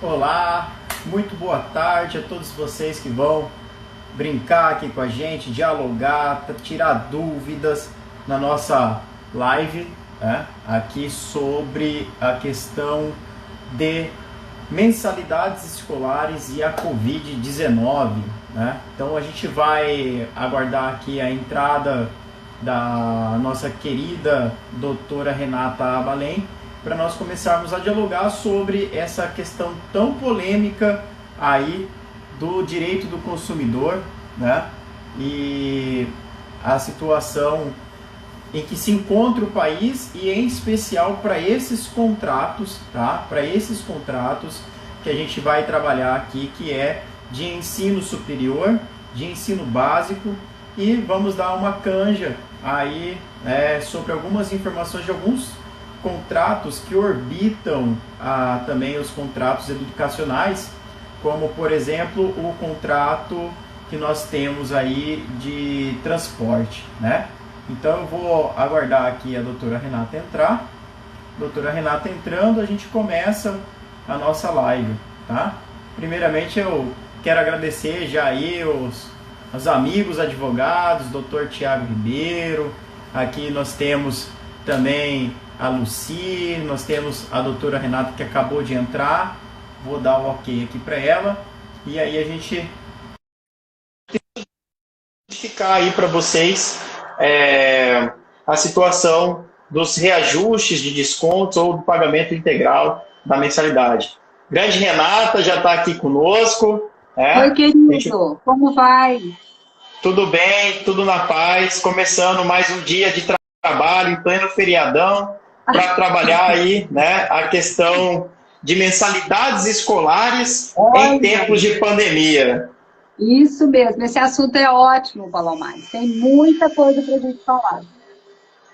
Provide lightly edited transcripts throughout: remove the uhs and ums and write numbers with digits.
Olá, muito boa tarde a todos vocês que vão brincar aqui com a gente, dialogar, tirar dúvidas na nossa live, né? Aqui sobre a questão de mensalidades escolares e a Covid-19, né? Então a gente vai aguardar aqui a entrada da nossa querida doutora Renata Abalém, para nós começarmos a dialogar sobre essa questão tão polêmica aí do direito do consumidor, né? E a situação em que se encontra o país e em especial para esses contratos, tá? Para esses contratos que a gente vai trabalhar aqui, que é de ensino superior, de ensino básico, e vamos dar uma canja aí sobre algumas informações de alguns contratos que orbitam também os contratos educacionais, como por exemplo o contrato que nós temos aí de transporte, né? Então eu vou aguardar aqui a doutora Renata entrar. Doutora Renata entrando, a gente começa a nossa live, tá? Primeiramente eu quero agradecer já aí os amigos advogados, doutor Tiago Ribeiro. Aqui nós temos também a Lucy, nós temos a doutora Renata que acabou de entrar. Vou dar o ok aqui para ela. E aí a gente ficar aí para vocês a situação dos reajustes de descontos ou do pagamento integral da mensalidade. Grande Renata já está aqui conosco. Oi, querido, como vai? Tudo bem, tudo na paz. Começando mais um dia de trabalho em pleno feriadão para trabalhar aí, né, a questão de mensalidades escolares em tempos de pandemia. Isso mesmo, esse assunto é ótimo, Palomar. Tem muita coisa para a gente falar.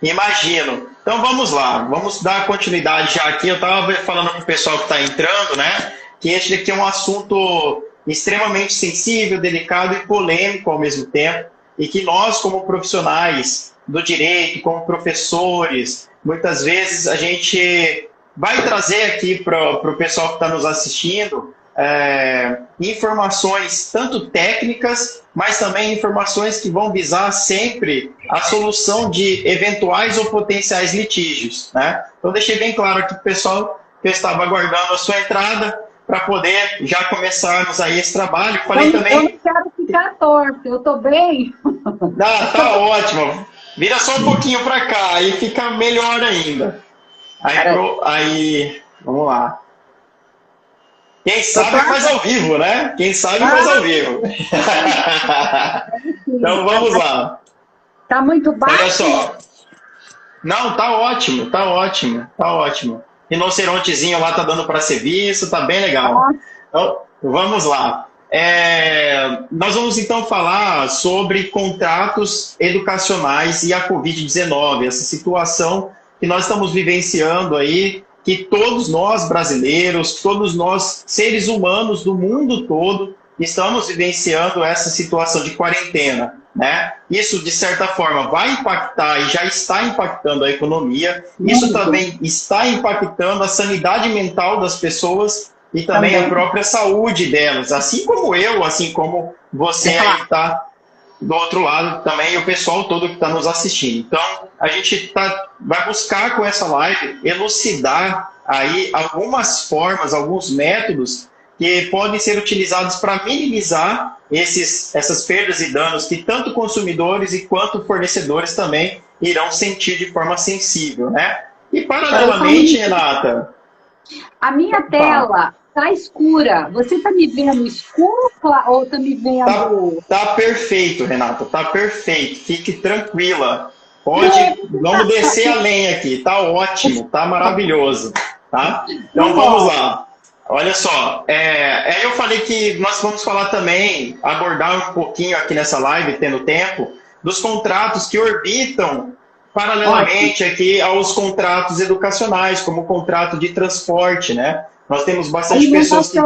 Imagino. Então vamos lá, vamos dar continuidade já aqui. Eu estava falando com o pessoal que está entrando, né, que este aqui é um assunto extremamente sensível, delicado e polêmico ao mesmo tempo, e que nós, como profissionais do direito, como professores, muitas vezes a gente vai trazer aqui para o pessoal que está nos assistindo informações tanto técnicas, mas também informações que vão visar sempre a solução de eventuais ou potenciais litígios, né? Então deixei bem claro aqui para o pessoal que eu estava aguardando a sua entrada para poder já começarmos aí esse trabalho. Falei também... Eu não quero ficar torta, eu estou bem. Tá ótimo. Vira só um pouquinho para cá, aí fica melhor ainda. Aí, vamos lá. Quem sabe faz ao vivo, né? Quem sabe faz ao vivo. Então vamos lá. Tá muito baixo? Olha só. Não, tá ótimo, tá ótimo, tá ótimo. Rinocerontezinho lá tá dando para ser visto, tá bem legal. Então, vamos lá. Nós vamos então falar sobre contratos educacionais e a Covid-19, essa situação que nós estamos vivenciando aí, que todos nós brasileiros, todos nós seres humanos do mundo todo estamos vivenciando essa situação de quarentena, né? Isso, de certa forma, vai impactar e já está impactando a economia, isso também está impactando a sanidade mental das pessoas e também a própria saúde delas, assim como eu, assim como você aí está do outro lado também, e o pessoal todo que está nos assistindo. Então, a gente vai buscar com essa live elucidar aí algumas formas, alguns métodos que podem ser utilizados para minimizar essas perdas e danos que tanto consumidores e quanto fornecedores também irão sentir de forma sensível, né? E paralelamente, Renata... A minha tela tá escura. Você tá me vendo escuro ou tá me vendo... Tá perfeito, Renata, tá perfeito. Fique tranquila. Vamos descer a lenha aqui. Tá ótimo, tá maravilhoso. Tá? Então vamos lá. Olha só, eu falei que nós vamos falar também, abordar um pouquinho aqui nessa live, tendo tempo, dos contratos que orbitam paralelamente aqui aos contratos educacionais, como o contrato de transporte, né? Nós temos bastante pessoas que...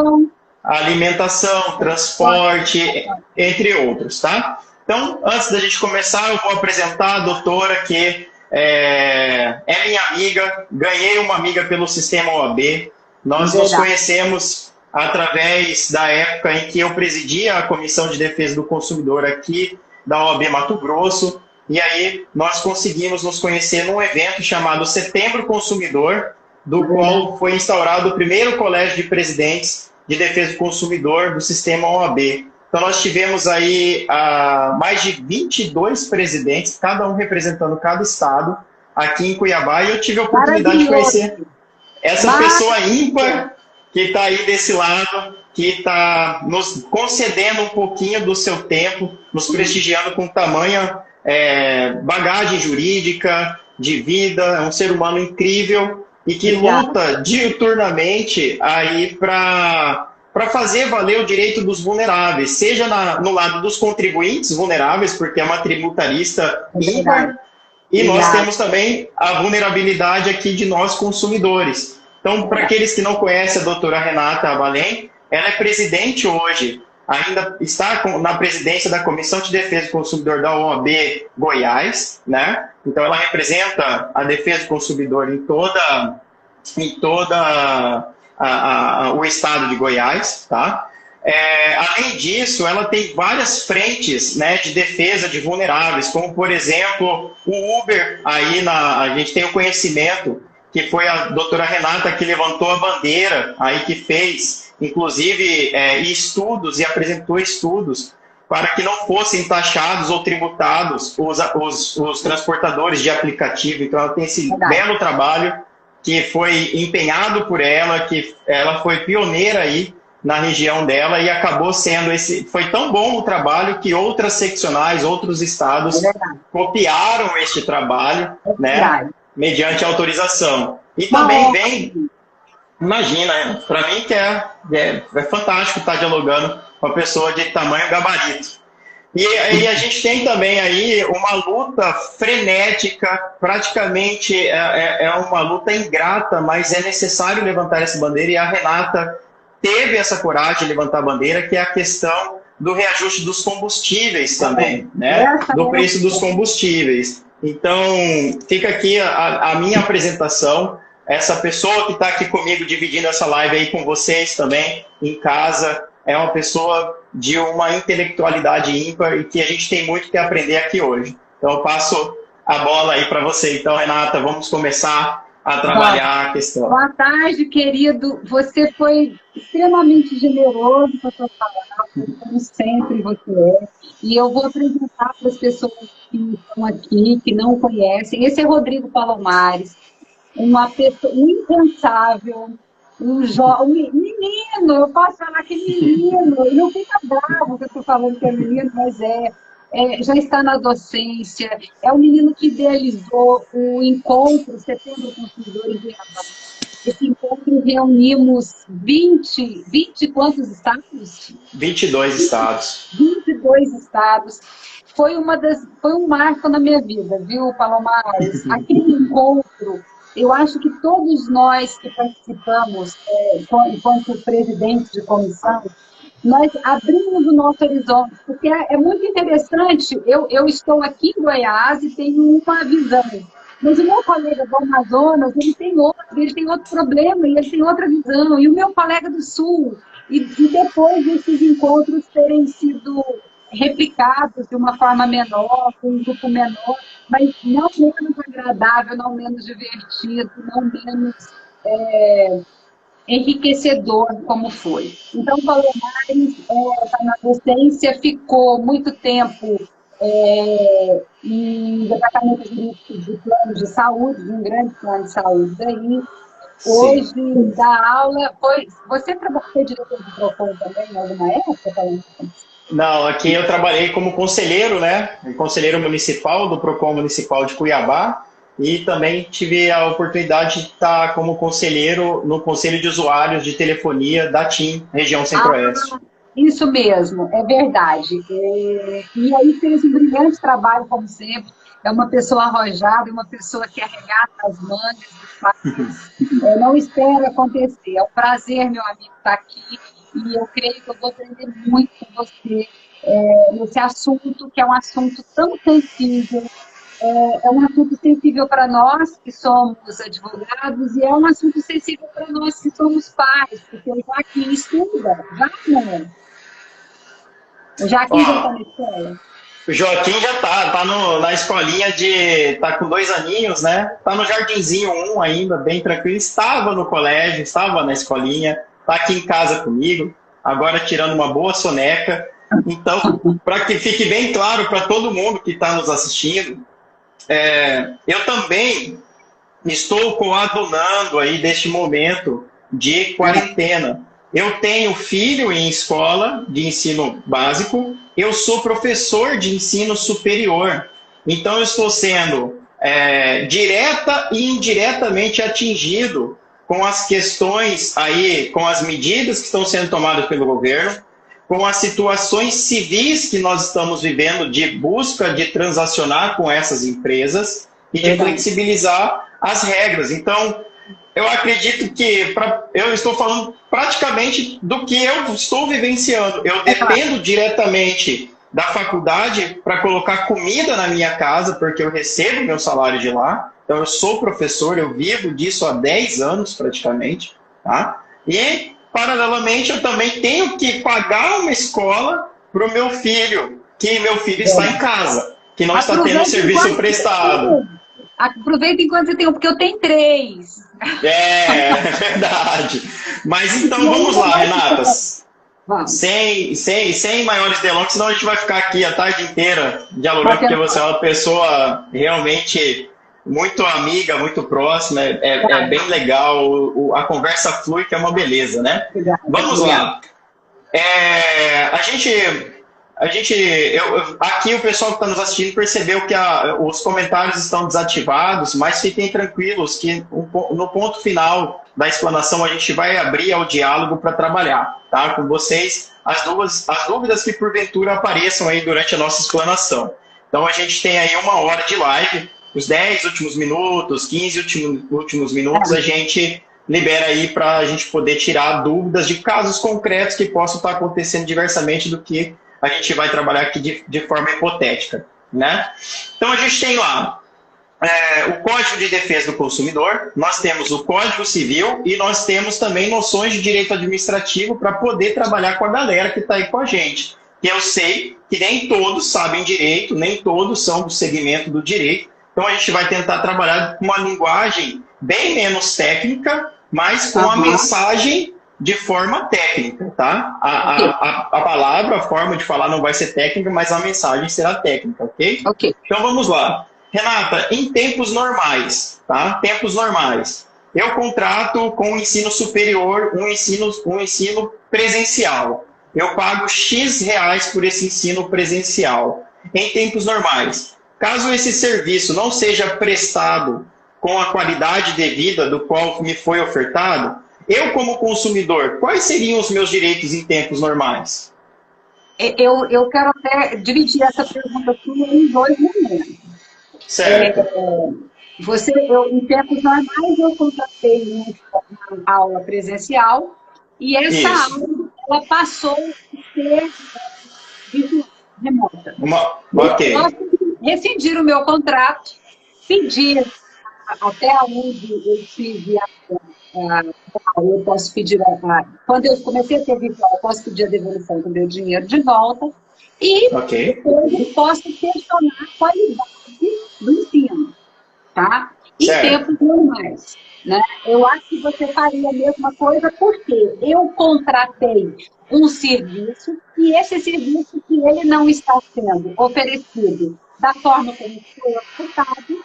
Alimentação, transporte, entre outros, tá? Então, antes da gente começar, eu vou apresentar a doutora que é minha amiga, ganhei uma amiga pelo sistema OAB. Nós nos conhecemos através da época em que eu presidia a Comissão de Defesa do Consumidor aqui da OAB Mato Grosso, e aí nós conseguimos nos conhecer num evento chamado Setembro Consumidor, do qual foi instaurado o primeiro colégio de presidentes de defesa do consumidor do sistema OAB. Então nós tivemos aí mais de 22 presidentes, cada um representando cada estado, aqui em Cuiabá, e eu tive a oportunidade de conhecer essa pessoa ímpar que está aí desse lado, que está nos concedendo um pouquinho do seu tempo, nos prestigiando com tamanha bagagem jurídica, de vida, é um ser humano incrível e que luta diuturnamente aí para fazer valer o direito dos vulneráveis, seja no lado dos contribuintes vulneráveis, porque é uma tributarista ímpar, e nós temos também a vulnerabilidade aqui de nós consumidores. Então, para aqueles que não conhecem a doutora Renata Abalém, ela é presidente hoje, ainda está na presidência da Comissão de Defesa do Consumidor da OAB Goiás, né? Então, ela representa a defesa do consumidor em toda o estado de Goiás, tá? Além disso, ela tem várias frentes, né, de defesa de vulneráveis, como, por exemplo, o Uber. Aí a gente tem o conhecimento que foi a doutora Renata que levantou a bandeira, aí que fez, inclusive, estudos e apresentou estudos para que não fossem taxados ou tributados os transportadores de aplicativo. Então, ela tem esse belo trabalho que foi empenhado por ela, que ela foi pioneira aí na região dela e acabou sendo foi tão bom o trabalho que outras seccionais, outros estados copiaram este trabalho, né, mediante autorização. E também imagina, para mim que é fantástico estar dialogando com uma pessoa de tamanho gabarito. E a gente tem também aí uma luta frenética, praticamente é uma luta ingrata, mas é necessário levantar essa bandeira, e a Renata teve essa coragem de levantar a bandeira, que é a questão do reajuste dos combustíveis também, né? Do preço dos combustíveis. Então, fica aqui a minha apresentação, essa pessoa que está aqui comigo, dividindo essa live aí com vocês também, em casa, é uma pessoa de uma intelectualidade ímpar e que a gente tem muito que aprender aqui hoje. Então, eu passo a bola aí para você. Então, Renata, vamos começar a trabalhar a questão. Boa tarde, querido. Você foi extremamente generoso com a sua palavra, como sempre você é. E eu vou apresentar para as pessoas que estão aqui, que não conhecem. Esse é Rodrigo Palomares, uma pessoa incansável, um menino, eu posso falar que é menino, e não fica bravo que eu estou falando que é menino, mas já está na docência, é o menino que idealizou o encontro Setembro Consumidor em Cuiabá. Esse encontro reunimos 20 quantos estados? 22 estados. 22 estados. Foi um marco na minha vida, viu, Palomares? Aquele encontro, eu acho que todos nós que participamos, enquanto presidentes de comissão, nós abrimos o nosso horizonte, porque é muito interessante. Eu estou aqui em Goiás e tenho uma visão, mas o meu colega do Amazonas, ele tem outro problema, e ele tem outra visão, e o meu colega do Sul, e depois desses encontros terem sido replicados de uma forma menor, com um grupo menor, mas não menos agradável, não menos divertido, não menos enriquecedor como foi. Então, o Palomares está na docência, ficou muito tempo em departamento de plano de saúde, de um grande plano de saúde aí. Hoje, dá aula. Você foi diretor do PROCON também em alguma época, Palomares? Não, aqui eu trabalhei como conselheiro, né? Conselheiro municipal do PROCON Municipal de Cuiabá, e também tive a oportunidade de estar como conselheiro no Conselho de Usuários de Telefonia da TIM, região Centro-Oeste. Isso mesmo, é verdade. E aí fez um brilhante trabalho, como sempre. É uma pessoa arrojada, uma pessoa que arregata as mangas, não espera acontecer. É um prazer, meu amigo, estar aqui. E eu creio que eu vou aprender muito com você nesse assunto, que é um assunto tão sensível, é um assunto sensível para nós que somos advogados e é um assunto sensível para nós que somos pais, porque o Joaquim estuda, já não. O Joaquim já está Ó, na escola. o Joaquim já tá na escolinha tá com 2 aninhos, né? Tá no Jardinzinho 1 ainda, bem tranquilo. Estava no colégio, estava na escolinha, tá aqui em casa comigo, agora tirando uma boa soneca. Então, para que fique bem claro para todo mundo que está nos assistindo, eu também estou coadunando aí deste momento de quarentena. Eu tenho filho em escola de ensino básico, eu sou professor de ensino superior, então eu estou sendo direta e indiretamente atingido com as questões aí, com as medidas que estão sendo tomadas pelo governo, com as situações civis que nós estamos vivendo de busca de transacionar com essas empresas e de flexibilizar as regras. Então, eu acredito que eu estou falando praticamente do que eu estou vivenciando. Eu dependo diretamente da faculdade para colocar comida na minha casa, porque eu recebo meu salário de lá. Então, eu sou professor, eu vivo disso há 10 anos praticamente. Tá? E, paralelamente, eu também tenho que pagar uma escola para o meu filho, que meu filho está em casa, que não está tendo serviço prestado. Aproveita enquanto você tem, porque eu tenho 3. É verdade. Mas então vamos lá, Renata. Sem maiores delongas, senão a gente vai ficar aqui a tarde inteira dialogando, porque você é uma pessoa realmente muito amiga, muito próxima, é bem legal, a conversa flui, que é uma beleza, né? Vamos lá. Aqui o pessoal que está nos assistindo percebeu que os comentários estão desativados, mas fiquem tranquilos que no ponto final da explanação a gente vai abrir ao diálogo para trabalhar, tá? Com vocês as dúvidas que porventura apareçam aí durante a nossa explanação. Então a gente tem aí 1 hora de live, os 10 últimos minutos, 15 últimos minutos a gente libera aí para a gente poder tirar dúvidas de casos concretos que possam estar acontecendo diversamente do que a gente vai trabalhar aqui de forma hipotética, né? Então a gente tem lá o Código de Defesa do Consumidor, nós temos o Código Civil e nós temos também noções de direito administrativo para poder trabalhar com a galera que está aí com a gente. E eu sei que nem todos sabem direito, nem todos são do segmento do direito, então a gente vai tentar trabalhar com uma linguagem bem menos técnica, mas com a mensagem de forma técnica, tá? A palavra, a forma de falar não vai ser técnica, mas a mensagem será técnica, ok? Ok. Então vamos lá. Renata, em tempos normais, tá? Tempos normais. Eu contrato com o ensino superior um ensino presencial. Eu pago X reais por esse ensino presencial. Em tempos normais. Caso esse serviço não seja prestado com a qualidade devida do qual me foi ofertado, eu, como consumidor, quais seriam os meus direitos em tempos normais? Eu quero até dividir essa pergunta sua em 2 momentos. Certo. Em tempos normais, eu contratei uma aula presencial e essa aula ela passou a ser remota. Ok. Eu posso rescindir o meu contrato, pedir até onde eu tive eu posso pedir, quando eu comecei a ter virtual, eu posso pedir a devolução do meu dinheiro de volta e depois eu posso questionar a qualidade do ensino, tá? Em tempos normais, né? Eu acho que você faria a mesma coisa porque eu contratei um serviço e esse serviço que ele não está sendo oferecido da forma como foi ofertado,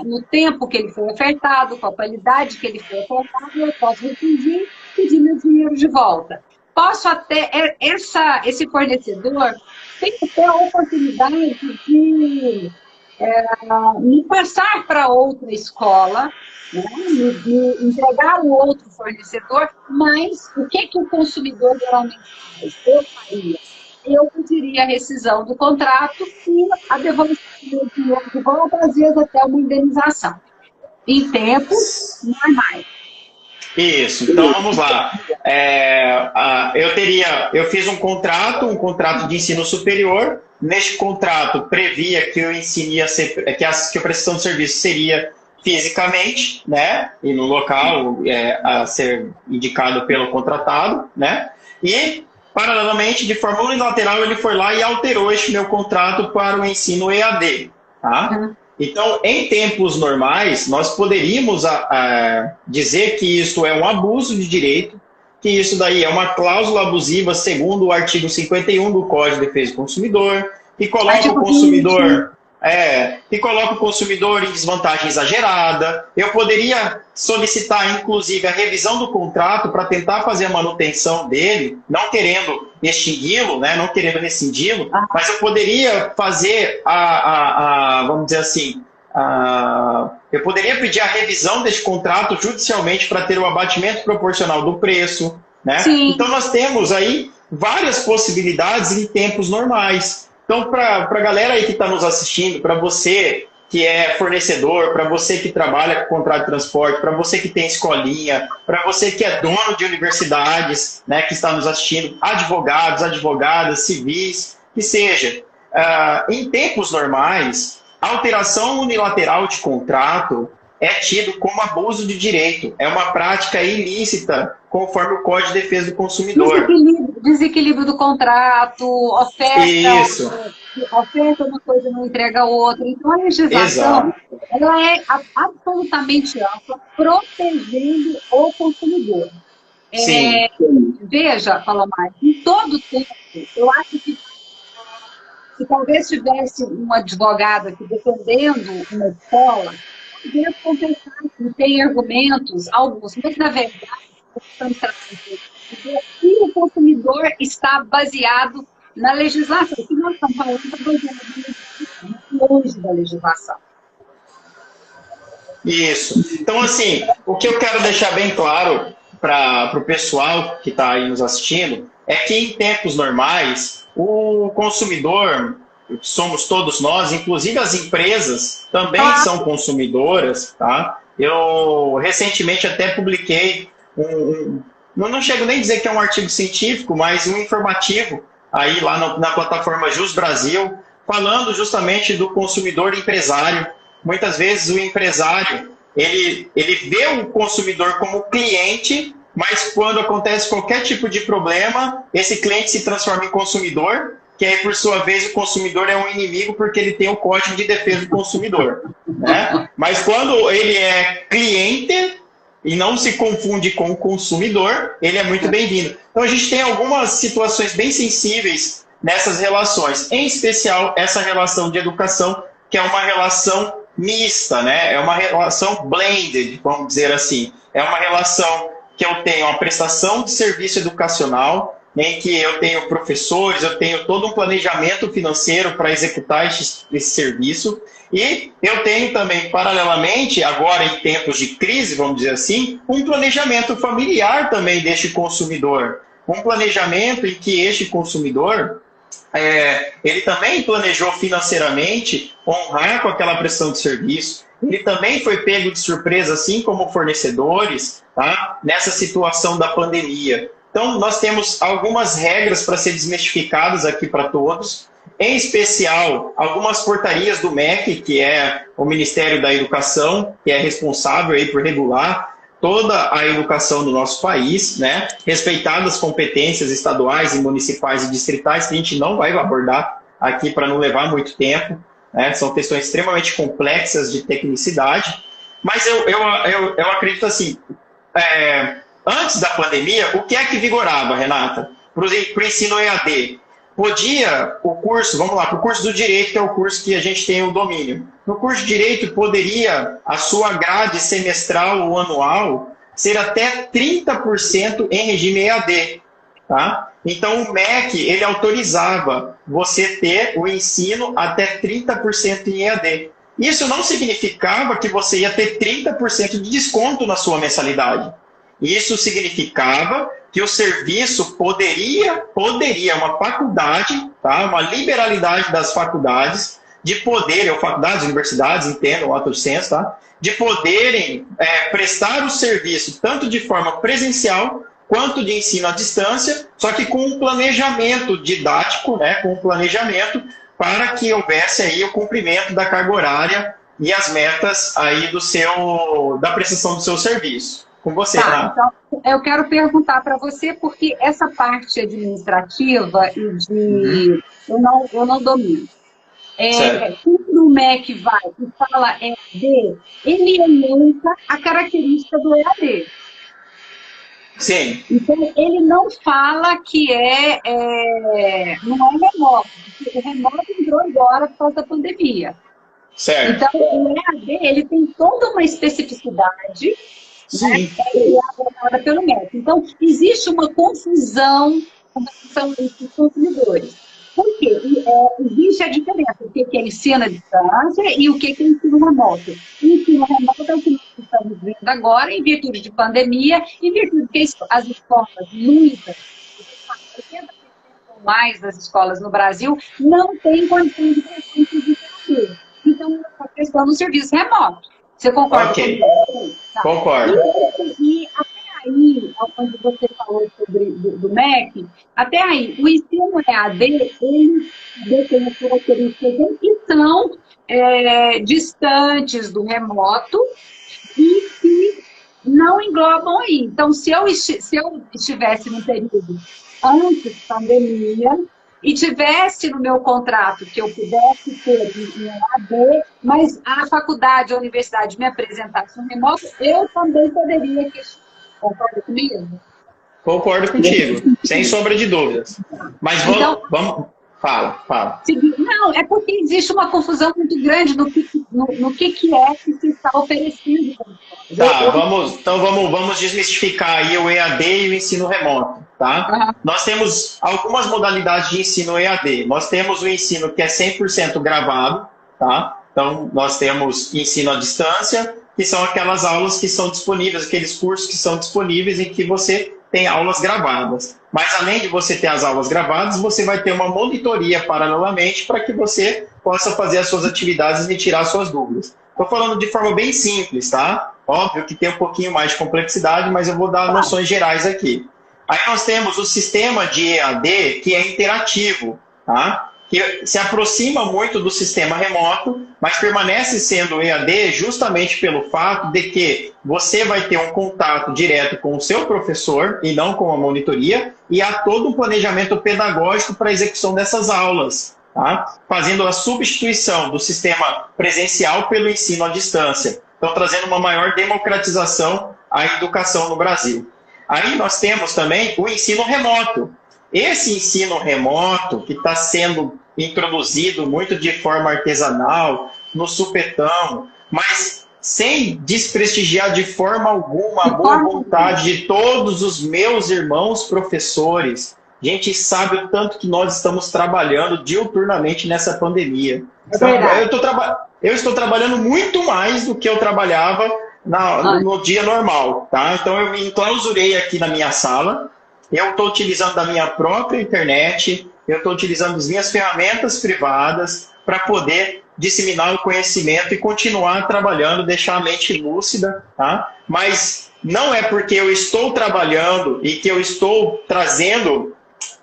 no tempo que ele foi ofertado, com a qualidade que ele foi ofertado, eu posso rescindir e pedir meu dinheiro de volta. Posso até, esse fornecedor tem até a oportunidade de me passar para outra escola, né? me entregar um outro fornecedor, mas o que o consumidor geralmente faz? Eu faria. Eu pediria a rescisão do contrato e a devolução do dinheiro de volta, às vezes até uma indenização, em tempos normais. Isso, então vamos lá. Eu fiz um contrato de ensino superior. Neste contrato previa que o ensino ia ser, que a prestação de serviço seria fisicamente, né, e no local a ser indicado pelo contratado, né, e paralelamente, de forma unilateral, ele foi lá e alterou este meu contrato para o ensino EAD, tá? Então, em tempos normais, nós poderíamos dizer que isso é um abuso de direito, que isso daí é uma cláusula abusiva segundo o artigo 51 do Código de Defesa do Consumidor, que coloca o consumidor... que coloca o consumidor em desvantagem exagerada. Eu poderia solicitar, inclusive, a revisão do contrato para tentar fazer a manutenção dele, não querendo extingui-lo, né, não querendo rescindi-lo, mas eu poderia fazer vamos dizer assim, eu poderia pedir a revisão desse contrato judicialmente para ter o abatimento proporcional do preço, né? Então nós temos aí várias possibilidades em tempos normais. Então, para a galera aí que está nos assistindo, para você que é fornecedor, para você que trabalha com contrato de transporte, para você que tem escolinha, para você que é dono de universidades, né, que está nos assistindo, advogados, advogadas, civis, que seja, em tempos normais, a alteração unilateral de contrato é tido como abuso de direito, é uma prática ilícita, conforme o Código de Defesa do Consumidor. Desequilíbrio do contrato, oferta uma coisa e não entrega outra. Então, a legislação ela é absolutamente ampla, protegendo o consumidor. Veja, Palomar, em todo tempo, eu acho que se talvez tivesse um advogado aqui defendendo uma escola, talvez contestasse, tem argumentos, alguns, mas na verdade, e o consumidor está baseado na legislação. O que nós estamos falando é baseado na legislação, longe da legislação. Isso. Então, assim, o que eu quero deixar bem claro para o pessoal que está aí nos assistindo é que em tempos normais, o consumidor, somos todos nós, inclusive as empresas também são consumidoras, tá? Eu recentemente até publiquei não chego nem a dizer que é um artigo científico, mas um informativo aí lá na plataforma Jus Brasil, falando justamente do consumidor empresário. Muitas vezes o empresário, ele vê o consumidor como cliente, mas quando acontece qualquer tipo de problema, esse cliente se transforma em consumidor, que aí, por sua vez, o consumidor é um inimigo porque ele tem o Código de Defesa do Consumidor, né? Mas quando ele é cliente e não se confunde com o consumidor, ele é muito bem-vindo. Então, a gente tem algumas situações bem sensíveis nessas relações, em especial essa relação de educação, que é uma relação mista, né? É uma relação blended, vamos dizer assim. É uma relação que eu tenho uma prestação de serviço educacional, em que eu tenho professores, eu tenho todo um planejamento financeiro para executar esse serviço, e eu tenho também, paralelamente, agora em tempos de crise, vamos dizer assim, um planejamento familiar também deste consumidor. Um planejamento em que este consumidor, ele também planejou financeiramente honrar com aquela prestação de serviço. Ele também foi pego de surpresa, assim como fornecedores, tá? Nessa situação da pandemia. Então, nós temos algumas regras para ser desmistificadas aqui para todos, em especial algumas portarias do MEC, que é o Ministério da Educação, que é responsável aí por regular toda a educação do nosso país, né? Respeitadas as competências estaduais e municipais e distritais, que a gente não vai abordar aqui para não levar muito tempo, né? São questões extremamente complexas de tecnicidade, mas eu acredito assim, antes da pandemia, o que é que vigorava, Renata? Para o ensino EAD. Podia o curso, vamos lá, para o curso do Direito, que é o curso que a gente tem o domínio. No curso de Direito, poderia a sua grade semestral ou anual ser até 30% em regime EAD. Tá? Então, o MEC, ele autorizava você ter o ensino até 30% em EAD. Isso não significava que você ia ter 30% de desconto na sua mensalidade. Isso significava que o serviço poderia uma faculdade, tá? Uma liberalidade das faculdades, de poderem, ou faculdades, universidades, entendam o ato de senso, tá? De poderem prestar o serviço tanto de forma presencial quanto de ensino à distância, só que com um planejamento didático, né, com um planejamento para que houvesse aí o cumprimento da carga horária e as metas aí da prestação do seu serviço. Com você, tá? Então, eu quero perguntar para você, porque essa parte administrativa e de... Eu não domino. Quando o MEC vai e fala EAD, ele elenca a característica do EAD. Sim. Então, ele não fala que não é remoto, porque o remoto entrou agora por causa da pandemia. Certo. Então, o EAD, ele tem toda uma especificidade, né, que é abordada pelo MEC. Então, existe uma confusão com relação a esses consumidores. Por quê? Existe a diferença, o que é ensino à distância e o que é ensino remoto. O ensino remoto é o que nós estamos vendo agora, em virtude de pandemia, em virtude que as escolas, muitas, 80% ou mais das escolas no Brasil, não têm condições de prestar de EAD. Então, está prestando um serviço remoto. Você concorda comigo? Tá. Concordo. E até aí, quando você falou sobre do MEC, até aí, o ensino EAD, ele tem as características que são distantes do remoto e que não englobam aí. Então, se eu estivesse no período antes da pandemia, e tivesse no meu contrato que eu pudesse ter em EAD, mas a faculdade, a universidade me apresentasse um remoto, eu também poderia questionar. Concorda comigo? Concordo contigo, sem sombra de dúvidas. Mas vamos... Fala. Não, é porque existe uma confusão muito grande no que é que se está oferecendo. Tá, vamos desmistificar aí o EAD e o ensino remoto, tá? Uhum. Nós temos algumas modalidades de ensino EAD. Nós temos o ensino que é 100% gravado, tá? Então, nós temos ensino à distância, que são aquelas aulas que são disponíveis, aqueles cursos que são disponíveis em que você tem aulas gravadas. Mas, além de você ter as aulas gravadas, você vai ter uma monitoria paralelamente para que você possa fazer as suas atividades e tirar suas dúvidas. Estou falando de forma bem simples, tá? Óbvio que tem um pouquinho mais de complexidade, mas eu vou dar noções gerais aqui. Aí nós temos o sistema de EAD, que é interativo, tá? Que se aproxima muito do sistema remoto, mas permanece sendo EAD justamente pelo fato de que você vai ter um contato direto com o seu professor e não com a monitoria, e há todo um planejamento pedagógico para a execução dessas aulas, tá? Fazendo a substituição do sistema presencial pelo ensino à distância. Então, trazendo uma maior democratização à educação no Brasil. Aí nós temos também o ensino remoto. Esse ensino remoto, que está sendo introduzido muito de forma artesanal, no supetão, mas sem desprestigiar de forma alguma a boa vontade de todos os meus irmãos professores. A gente sabe o tanto que nós estamos trabalhando diuturnamente nessa pandemia. Eu estou trabalhando muito mais do que eu trabalhava no dia normal, tá? Então eu me enclausurei aqui na minha sala, eu estou utilizando da minha própria internet, eu estou utilizando as minhas ferramentas privadas para poder disseminar o conhecimento e continuar trabalhando, deixar a mente lúcida, tá? Mas não é porque eu estou trabalhando e que eu estou trazendo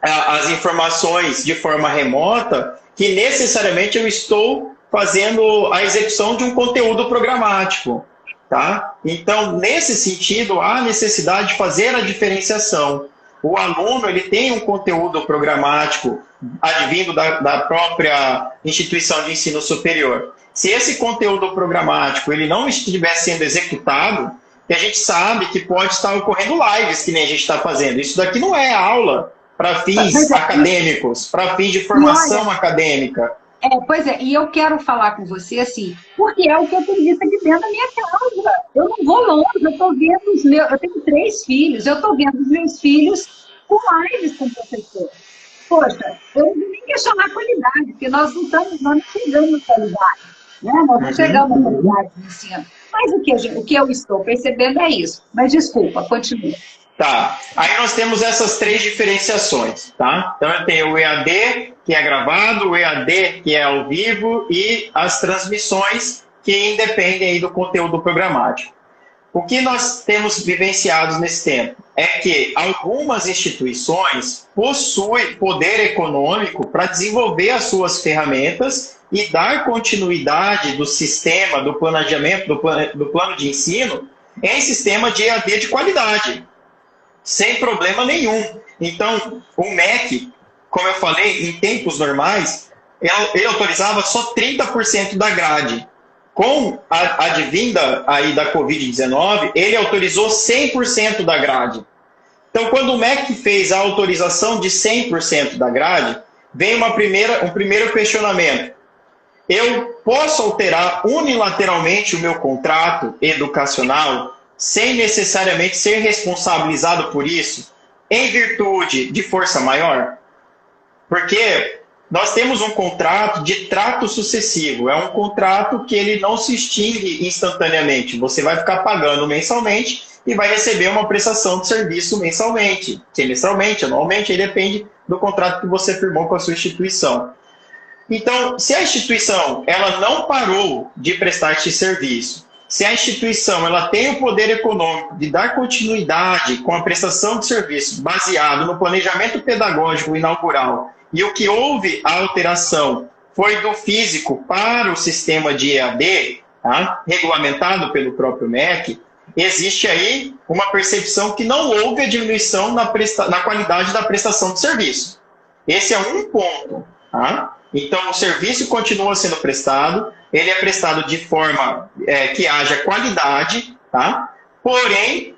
as informações de forma remota que necessariamente eu estou fazendo a execução de um conteúdo programático, tá? Então, nesse sentido, há necessidade de fazer a diferenciação. O aluno ele tem um conteúdo programático advindo da própria instituição de ensino superior. Se esse conteúdo programático ele não estiver sendo executado, a gente sabe que pode estar ocorrendo lives, que nem a gente está fazendo. Isso daqui não é aula para fins acadêmicos, para fins de formação acadêmica. Pois é, e eu quero falar com você assim, porque é o que eu tenho visto aqui dentro da minha casa. Eu não vou longe, eu estou vendo eu tenho 3 filhos, eu estou vendo os meus filhos com lives com o professor. Poxa, eu não vou nem questionar a qualidade, porque nós não chegamos na qualidade, né? Nós não chegamos na qualidade do ensino. Mas o que eu estou percebendo é isso. Mas desculpa, continua. Tá. Aí nós temos essas três diferenciações, tá? Então eu tenho o EAD, que é gravado, o EAD, que é ao vivo, e as transmissões, que independem aí do conteúdo programático. O que nós temos vivenciado nesse tempo é que algumas instituições possuem poder econômico para desenvolver as suas ferramentas e dar continuidade do sistema, do planejamento, do plano de ensino em sistema de EAD de qualidade, sem problema nenhum. Então, o MEC, como eu falei, em tempos normais, ele autorizava só 30% da grade. Com a advinda aí da Covid-19, ele autorizou 100% da grade. Então, quando o MEC fez a autorização de 100% da grade, vem um primeiro questionamento. Eu posso alterar unilateralmente o meu contrato educacional sem necessariamente ser responsabilizado por isso, em virtude de força maior? Porque nós temos um contrato de trato sucessivo. É um contrato que ele não se extingue instantaneamente. Você vai ficar pagando mensalmente e vai receber uma prestação de serviço mensalmente, semestralmente, anualmente, aí depende do contrato que você firmou com a sua instituição. Então, se a instituição ela não parou de prestar este serviço, se a instituição ela tem o poder econômico de dar continuidade com a prestação de serviço baseado no planejamento pedagógico inaugural, e o que houve a alteração foi do físico para o sistema de EAD, tá? Regulamentado pelo próprio MEC, existe aí uma percepção que não houve a diminuição na qualidade da prestação de serviço. Esse é um ponto. Tá? Então, o serviço continua sendo prestado, ele é prestado de forma que haja qualidade, tá? Porém,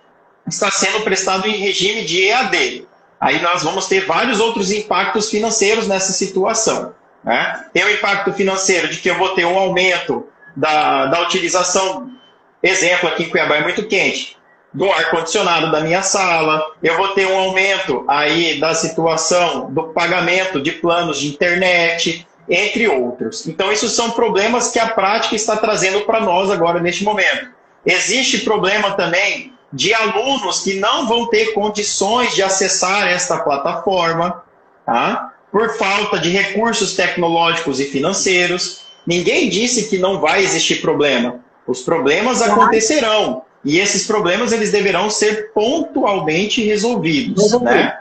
está sendo prestado em regime de EAD. Aí nós vamos ter vários outros impactos financeiros nessa situação. Né? Tem o impacto financeiro de que eu vou ter um aumento da utilização, exemplo aqui em Cuiabá é muito quente, do ar-condicionado da minha sala, eu vou ter um aumento aí da situação do pagamento de planos de internet, entre outros. Então, isso são problemas que a prática está trazendo para nós agora, neste momento. Existe problema também de alunos que não vão ter condições de acessar esta plataforma, tá? Por falta de recursos tecnológicos e financeiros. Ninguém disse que não vai existir problema. Os problemas acontecerão. E esses problemas eles deverão ser pontualmente resolvidos, né?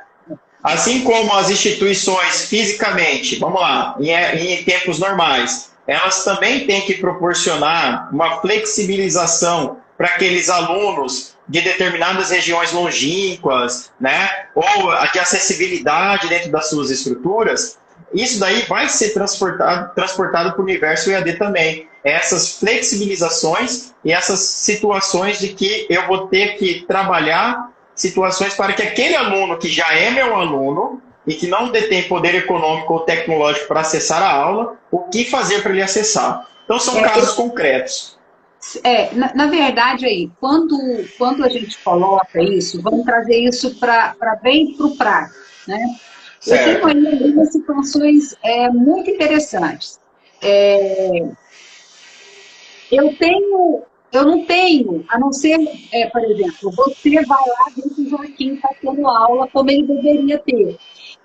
Assim como as instituições fisicamente, vamos lá, em tempos normais, elas também têm que proporcionar uma flexibilização para aqueles alunos de determinadas regiões longínquas, né? Ou de acessibilidade dentro das suas estruturas. Isso daí vai ser transportado para o universo EAD também. Essas flexibilizações e essas situações de que eu vou ter que trabalhar situações para que aquele aluno que já é meu aluno e que não detém poder econômico ou tecnológico para acessar a aula, o que fazer para ele acessar. Então, são casos concretos. Na verdade, aí, quando a gente coloca isso, vamos trazer isso para bem para o prático, né? Certo. Eu tenho aí algumas situações muito interessantes. Eu não tenho, a não ser, por exemplo, você vai lá ver que o Joaquim está tendo aula como ele deveria ter.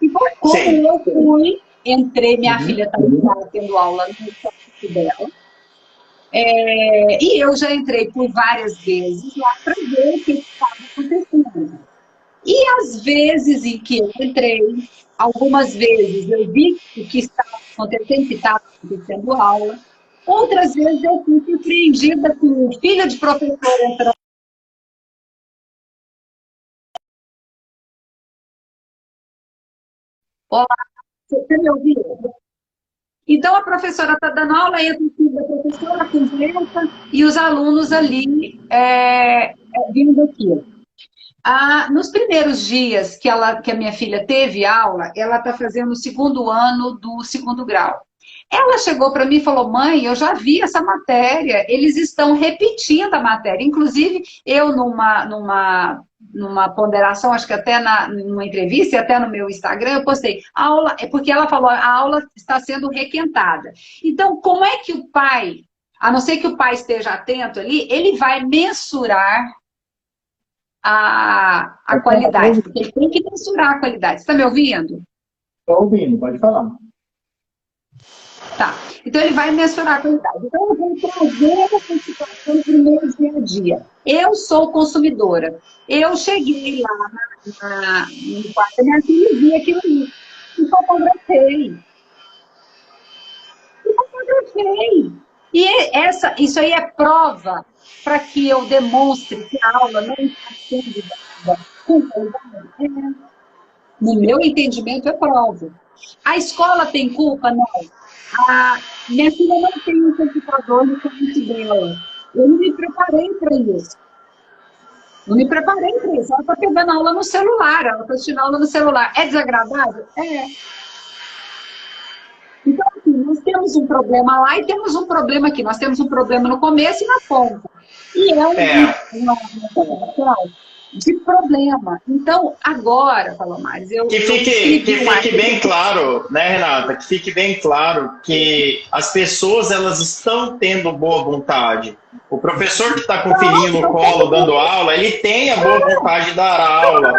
E como eu fui, minha filha está tendo aula no quarto dela, e eu já entrei por várias vezes lá para ver o que estava acontecendo. E as vezes em que eu entrei, algumas vezes eu vi o que estava acontecendo aula, outras vezes eu fui surpreendida com o filho de professor entrando. Olá, você me ouviu? Então, a professora está dando aula, entra o filho da professora, conversa, e os alunos ali vindo aqui. Nos primeiros dias que a minha filha teve aula, ela está fazendo o segundo ano do segundo grau. Ela chegou para mim e falou: mãe, eu já vi essa matéria, eles estão repetindo a matéria. Inclusive, eu numa ponderação, acho que até numa entrevista e até no meu Instagram, eu postei, porque ela falou, a aula está sendo requentada. Então, como é que o pai, a não ser que o pai esteja atento ali, ele vai mensurar a qualidade, porque ele tem que mensurar a qualidade. Você está me ouvindo? Estou ouvindo, pode falar. Tá. Então, ele vai mensurar a qualidade. Então, eu vou trazer essa situação para o meu dia a dia. Eu sou consumidora. Eu cheguei lá no quarto da minha filha e vi aquilo ali. E fotografei. E isso aí é prova para que eu demonstre que a aula não está sendo dada com qualidade. No meu entendimento, é prova. A escola tem culpa? Não. Minha filha não tem um computador no quarto dela. Eu não me preparei para isso. Ela está pegando aula no celular, ela está assistindo aula no celular. É desagradável? É. Então, assim, nós temos um problema lá e temos um problema aqui. Nós temos um problema no começo e na ponta. E uma de problema. Então, agora, Palomares, que fique bem claro, né, Renata? Que fique bem claro que as pessoas, elas estão tendo boa vontade. O professor que está com o filhinho no colo dando aula, ele tem a boa vontade de dar aula.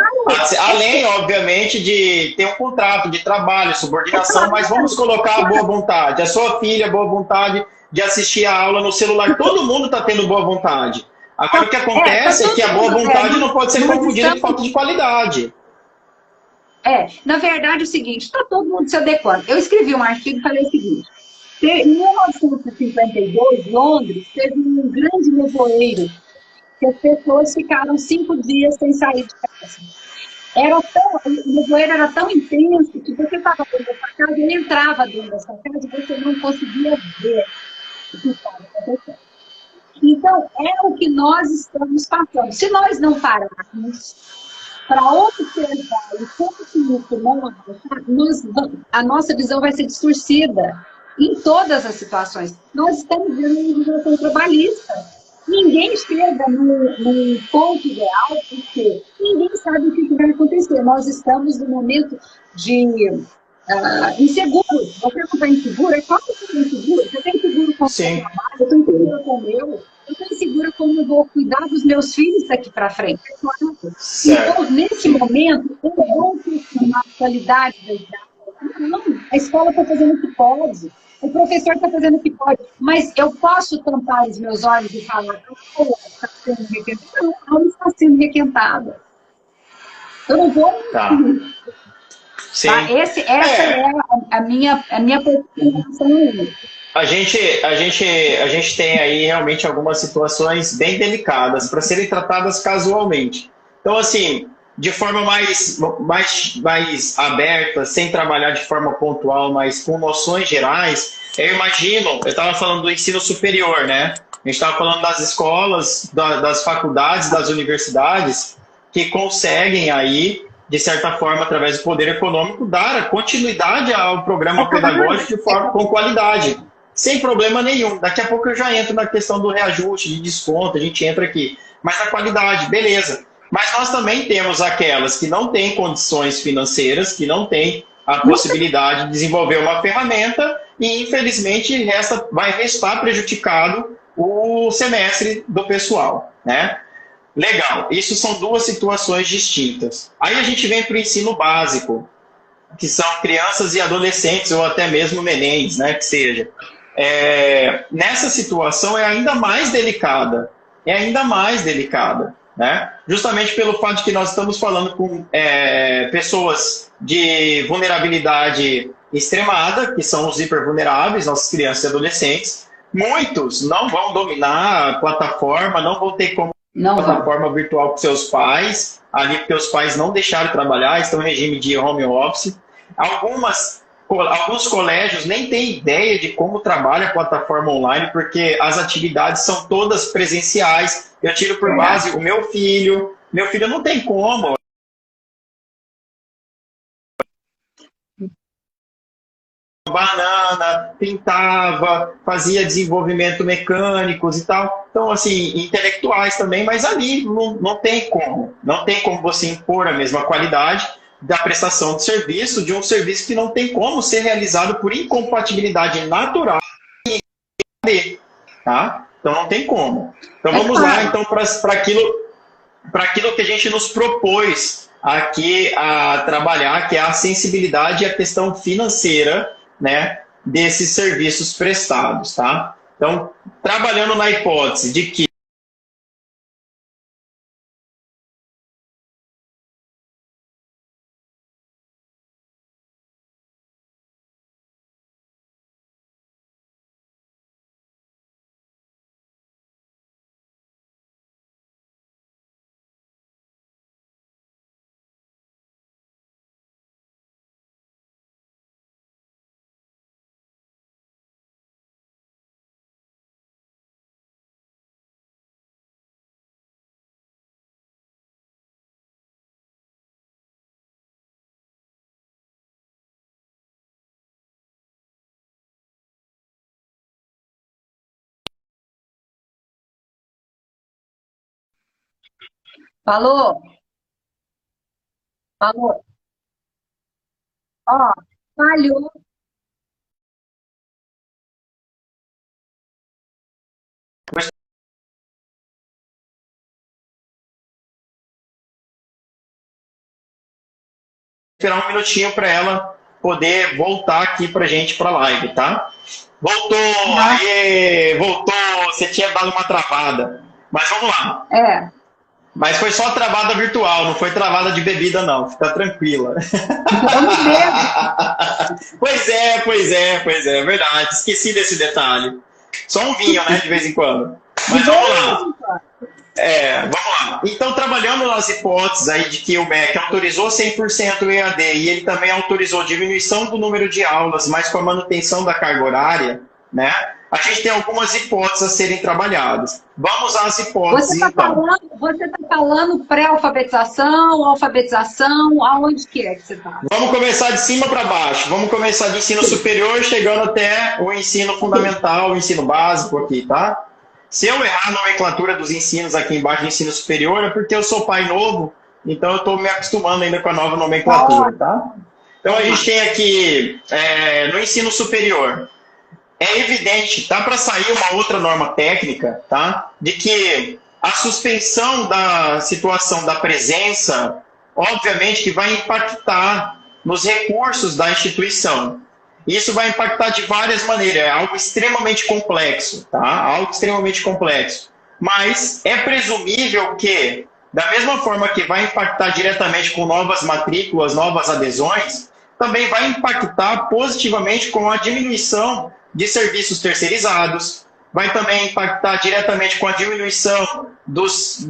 Além, obviamente, de ter um contrato de trabalho, subordinação, mas vamos colocar a boa vontade. A sua filha, boa vontade de assistir a aula no celular. Todo mundo está tendo boa vontade. Agora, o que acontece é que a boa vontade não pode ser confundida com falta de qualidade. Na verdade, é o seguinte, está todo mundo se adequando. Eu escrevi um artigo e falei o seguinte, em 1952, Londres teve um grande nevoeiro, que as pessoas ficaram 5 dias sem sair de casa. O nevoeiro era tão intenso que você estava dentro da sua casa, ele entrava dentro da sua casa e você não conseguia ver o que estava acontecendo. Então, é o que nós estamos passando. Se nós não pararmos para observar e como isso não avançar, a nossa visão vai ser distorcida em todas as situações. Nós estamos vendo uma legislação trabalhista. Ninguém chega num ponto ideal, porque ninguém sabe o que vai acontecer. Nós estamos num momento de inseguro. Você não está inseguro? É claro que você está inseguro. Você está inseguro com o seu trabalho, eu estou insegura com o meu, eu estou insegura como eu vou cuidar dos meus filhos daqui para frente. Então, nesse momento, eu vou questionar a qualidade da educação. Não, a escola está fazendo o que pode. O professor está fazendo o que pode, mas eu posso tampar os meus olhos e falar que a aula está sendo requentada? Não, a aula está sendo requentada. Eu não vou... Sim. Tá? Essa é a minha preocupação. A gente tem aí realmente algumas situações bem delicadas para serem tratadas casualmente. Então, assim, de forma mais aberta, sem trabalhar de forma pontual, mas com noções gerais, eu estava falando do ensino superior, né? A gente estava falando das escolas, das faculdades, das universidades, que conseguem aí, de certa forma, através do poder econômico, dar continuidade ao programa pedagógico de forma com qualidade, sem problema nenhum. Daqui a pouco eu já entro na questão do reajuste, de desconto, a gente entra aqui. Mas na qualidade, beleza. Mas nós também temos aquelas que não têm condições financeiras, que não têm a possibilidade de desenvolver uma ferramenta e, infelizmente, vai restar prejudicado o semestre do pessoal, né? Legal, isso são duas situações distintas. Aí a gente vem para o ensino básico, que são crianças e adolescentes, ou até mesmo nenéns, né, que seja. Nessa situação é ainda mais delicada, né? Justamente pelo fato de que nós estamos falando com pessoas de vulnerabilidade extremada, que são os hipervulneráveis, nossas crianças e adolescentes. Muitos não vão dominar a plataforma, não vão ter como plataforma virtual com seus pais, ali porque os pais não deixaram trabalhar, estão em regime de home office. Alguns colégios nem têm ideia de como trabalha a plataforma online, porque as atividades são todas presenciais. Eu tiro por base o meu filho não tem como. Banana, pintava, fazia desenvolvimento mecânicos e tal. Então, assim, intelectuais também, mas ali não tem como. Não tem como você impor a mesma qualidade da prestação de um serviço que não tem como ser realizado por incompatibilidade natural. Tá? Então, não tem como. Então, vamos lá, então, para aquilo... para aquilo que a gente nos propôs aqui a trabalhar, que é a sensibilidade e a questão financeira, né, desses serviços prestados, tá? Então, trabalhando na hipótese de que Falou? Falou? Ó, falhou. esperar um minutinho para ela poder voltar aqui para a gente para a live, tá? Voltou, aê, voltou, você tinha dado uma travada. Mas vamos lá. É. Mas foi só travada virtual, não foi travada de bebida, não. Fica tranquila. Vamos ver. Pois é, verdade. Esqueci desse detalhe. Só um vinho, né, de vez em quando. Mas vamos lá. Vamos lá. Então, trabalhando nas hipóteses aí de que o MEC autorizou 100% o EAD e ele também autorizou diminuição do número de aulas, mas com a manutenção da carga horária, né? A gente tem algumas hipóteses a serem trabalhadas. Vamos às hipóteses, então. Você está falando pré-alfabetização, alfabetização, aonde que é que você está? Vamos começar de cima para baixo. Vamos começar de ensino superior, chegando até o ensino fundamental, o ensino básico aqui, tá? Se eu errar a nomenclatura dos ensinos aqui embaixo do ensino superior, é porque eu sou pai novo, então eu estou me acostumando ainda com a nova nomenclatura, tá? Então a gente tem aqui, no ensino superior, é evidente, tá para sair uma outra norma técnica, tá? De que a suspensão da situação da presença, obviamente que vai impactar nos recursos da instituição. Isso vai impactar de várias maneiras, é algo extremamente complexo, tá? Algo extremamente complexo. Mas é presumível que, da mesma forma que vai impactar diretamente com novas matrículas, novas adesões, também vai impactar positivamente com a diminuição de serviços terceirizados, vai também impactar diretamente com a diminuição dos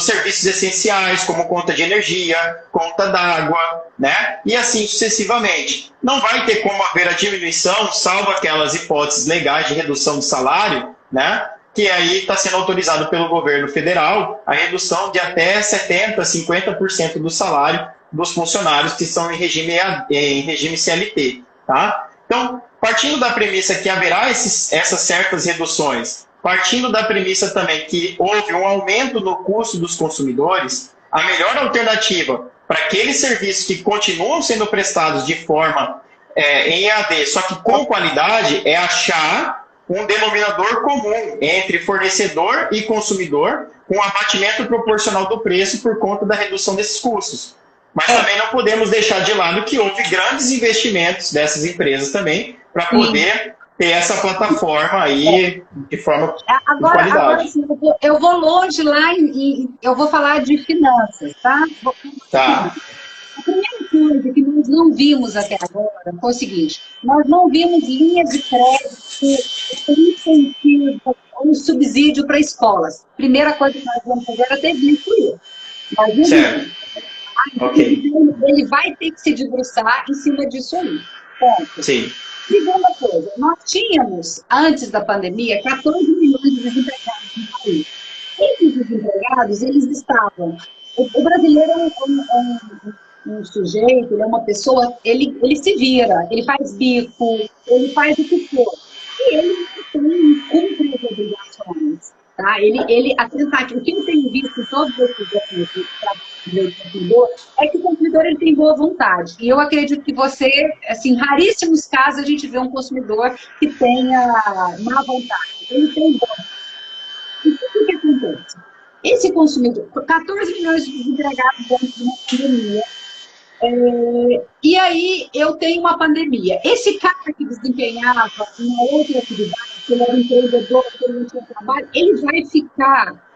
serviços essenciais, como conta de energia, conta d'água, né? E assim sucessivamente. Não vai ter como haver a diminuição, salvo aquelas hipóteses legais de redução de salário, né? Que aí está sendo autorizado pelo governo federal a redução de até 70%, 50% do salário dos funcionários que estão em regime CLT, tá? Então, partindo da premissa que haverá essas certas reduções, partindo da premissa também que houve um aumento no custo dos consumidores, a melhor alternativa para aqueles serviços que continuam sendo prestados de forma em EAD, só que com qualidade, é achar um denominador comum entre fornecedor e consumidor, com abatimento proporcional do preço por conta da redução desses custos. Mas também não podemos deixar de lado que houve grandes investimentos dessas empresas também para poder ter essa plataforma aí de forma de qualidade. Agora sim, eu vou longe lá e eu vou falar de finanças, tá? Tá. A primeira coisa que nós não vimos até agora foi o seguinte: nós não vimos linha de crédito, incentivo ou subsídio para escolas. Primeira coisa que nós vamos fazer é ter visto isso. Nós não vimos. Okay. Ele vai ter que se debruçar em cima disso aí. Ponto. Sim. Segunda coisa, nós tínhamos, antes da pandemia, 14 milhões de desempregados no país. Esses desempregados, eles estavam... O brasileiro é um sujeito, ele é uma pessoa, ele se vira, ele faz bico, ele faz o que for. E ele cumpre as obrigações. Tá? A tentativa, o que eu tenho visto em todos esses anos de trabalho do consumidor é que o consumidor ele tem boa vontade. E eu acredito que você, assim, em raríssimos casos, a gente vê um consumidor que tenha má vontade. Ele tem boa vontade. E o que acontece? Esse consumidor, 14 milhões de desempregados dentro de uma pandemia. E aí eu tenho uma pandemia. Esse cara que desempenhava uma outra atividade, que ele era empreendedor, que ele não tinha trabalho, ele vai ficar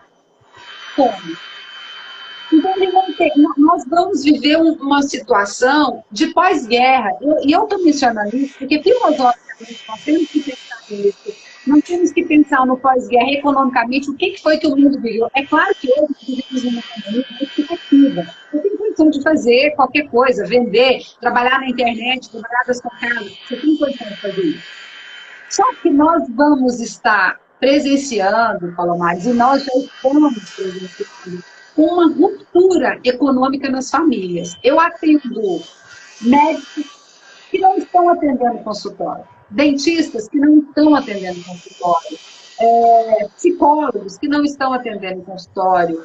como? Então, nós vamos viver uma situação de pós-guerra. E eu estou mencionando isso porque, filosoficamente, nós temos que pensar nisso. Nós temos que pensar no pós-guerra, economicamente, o que foi que o mundo viveu. É claro que hoje vivemos uma pandemia significativa. Eu tenho condição de fazer qualquer coisa, vender, trabalhar na internet, trabalhar das sua casa. Você tem condição de fazer isso. Só que nós vamos estar presenciando, Palomares, e nós já estamos presenciando uma ruptura econômica nas famílias. Eu atendo médicos que não estão atendendo consultório, dentistas que não estão atendendo consultório, psicólogos que não estão atendendo consultório,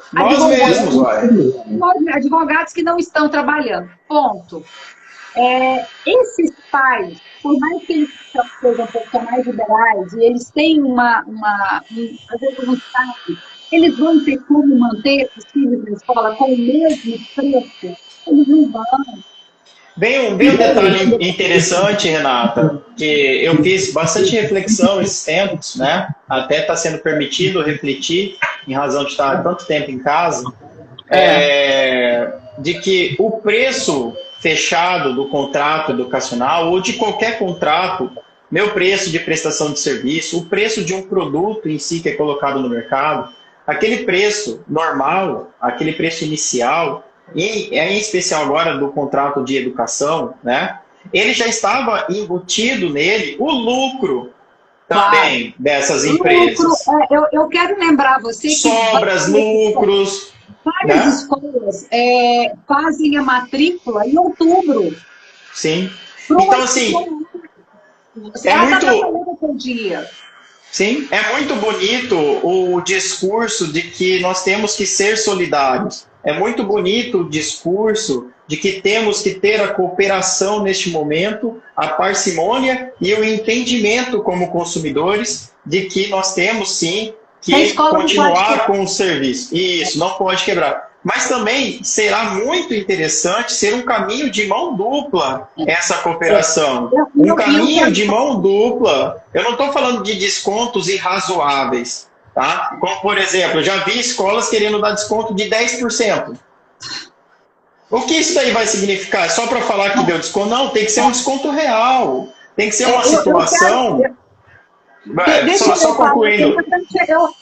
advogados que não estão trabalhando. Ponto. Esses pais, por mais que eles sejam profissionais liberais e eles têm às vezes não sabem, eles vão ter como manter os filhos na escola com o mesmo preço? Eles não vão. Bem um detalhe interessante, Renata, que eu fiz bastante reflexão esses tempos, né? Até está sendo permitido refletir, em razão de estar tanto tempo em casa, de que o preço fechado do contrato educacional ou de qualquer contrato, meu preço de prestação de serviço, o preço de um produto em si que é colocado no mercado, aquele preço normal, aquele preço inicial, em especial agora do contrato de educação, né? Ele já estava embutido nele o lucro também dessas empresas. Eu quero lembrar você que sobras, lucros. Várias escolas fazem a matrícula em outubro. Sim. Então, assim, é muito bonito o discurso de que nós temos que ser solidários. É muito bonito o discurso de que temos que ter a cooperação neste momento, a parcimônia e o entendimento como consumidores de que nós temos, sim, que continuar com o serviço. Isso, não pode quebrar. Mas também será muito interessante ser um caminho de mão dupla essa cooperação. Um caminho de mão dupla. Eu não estou falando de descontos irrazoáveis. Tá? Como, por exemplo, eu já vi escolas querendo dar desconto de 10%. O que isso daí vai significar? Só para falar que deu desconto? Não, tem que ser um desconto real. Tem que ser uma situação... Só concluindo.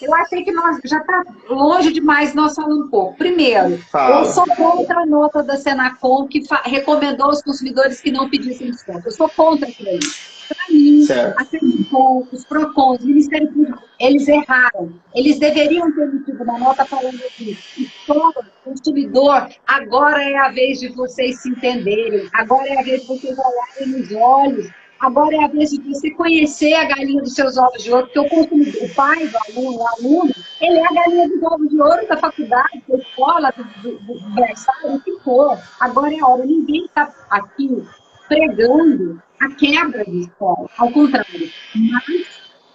Eu achei que nós já está longe demais nós falando um pouco. Primeiro, eu sou contra a nota da Senacom que recomendou aos consumidores que não pedissem desconto. Eu sou contra aquilo aí. Para mim, a Senacom, os PROCONs, o Ministério Público, eles erraram. Eles deveriam ter emitido uma nota falando assim: escola, consumidor, agora é a vez de vocês se entenderem, agora é a vez de vocês olharem nos olhos. Agora é a vez de você conhecer a galinha dos seus ovos de ouro, porque o pai do aluno, ele é a galinha dos ovos de ouro da faculdade, da escola, do berçário, o que for. Agora é a hora. Ninguém está aqui pregando a quebra de escola. Ao contrário, mas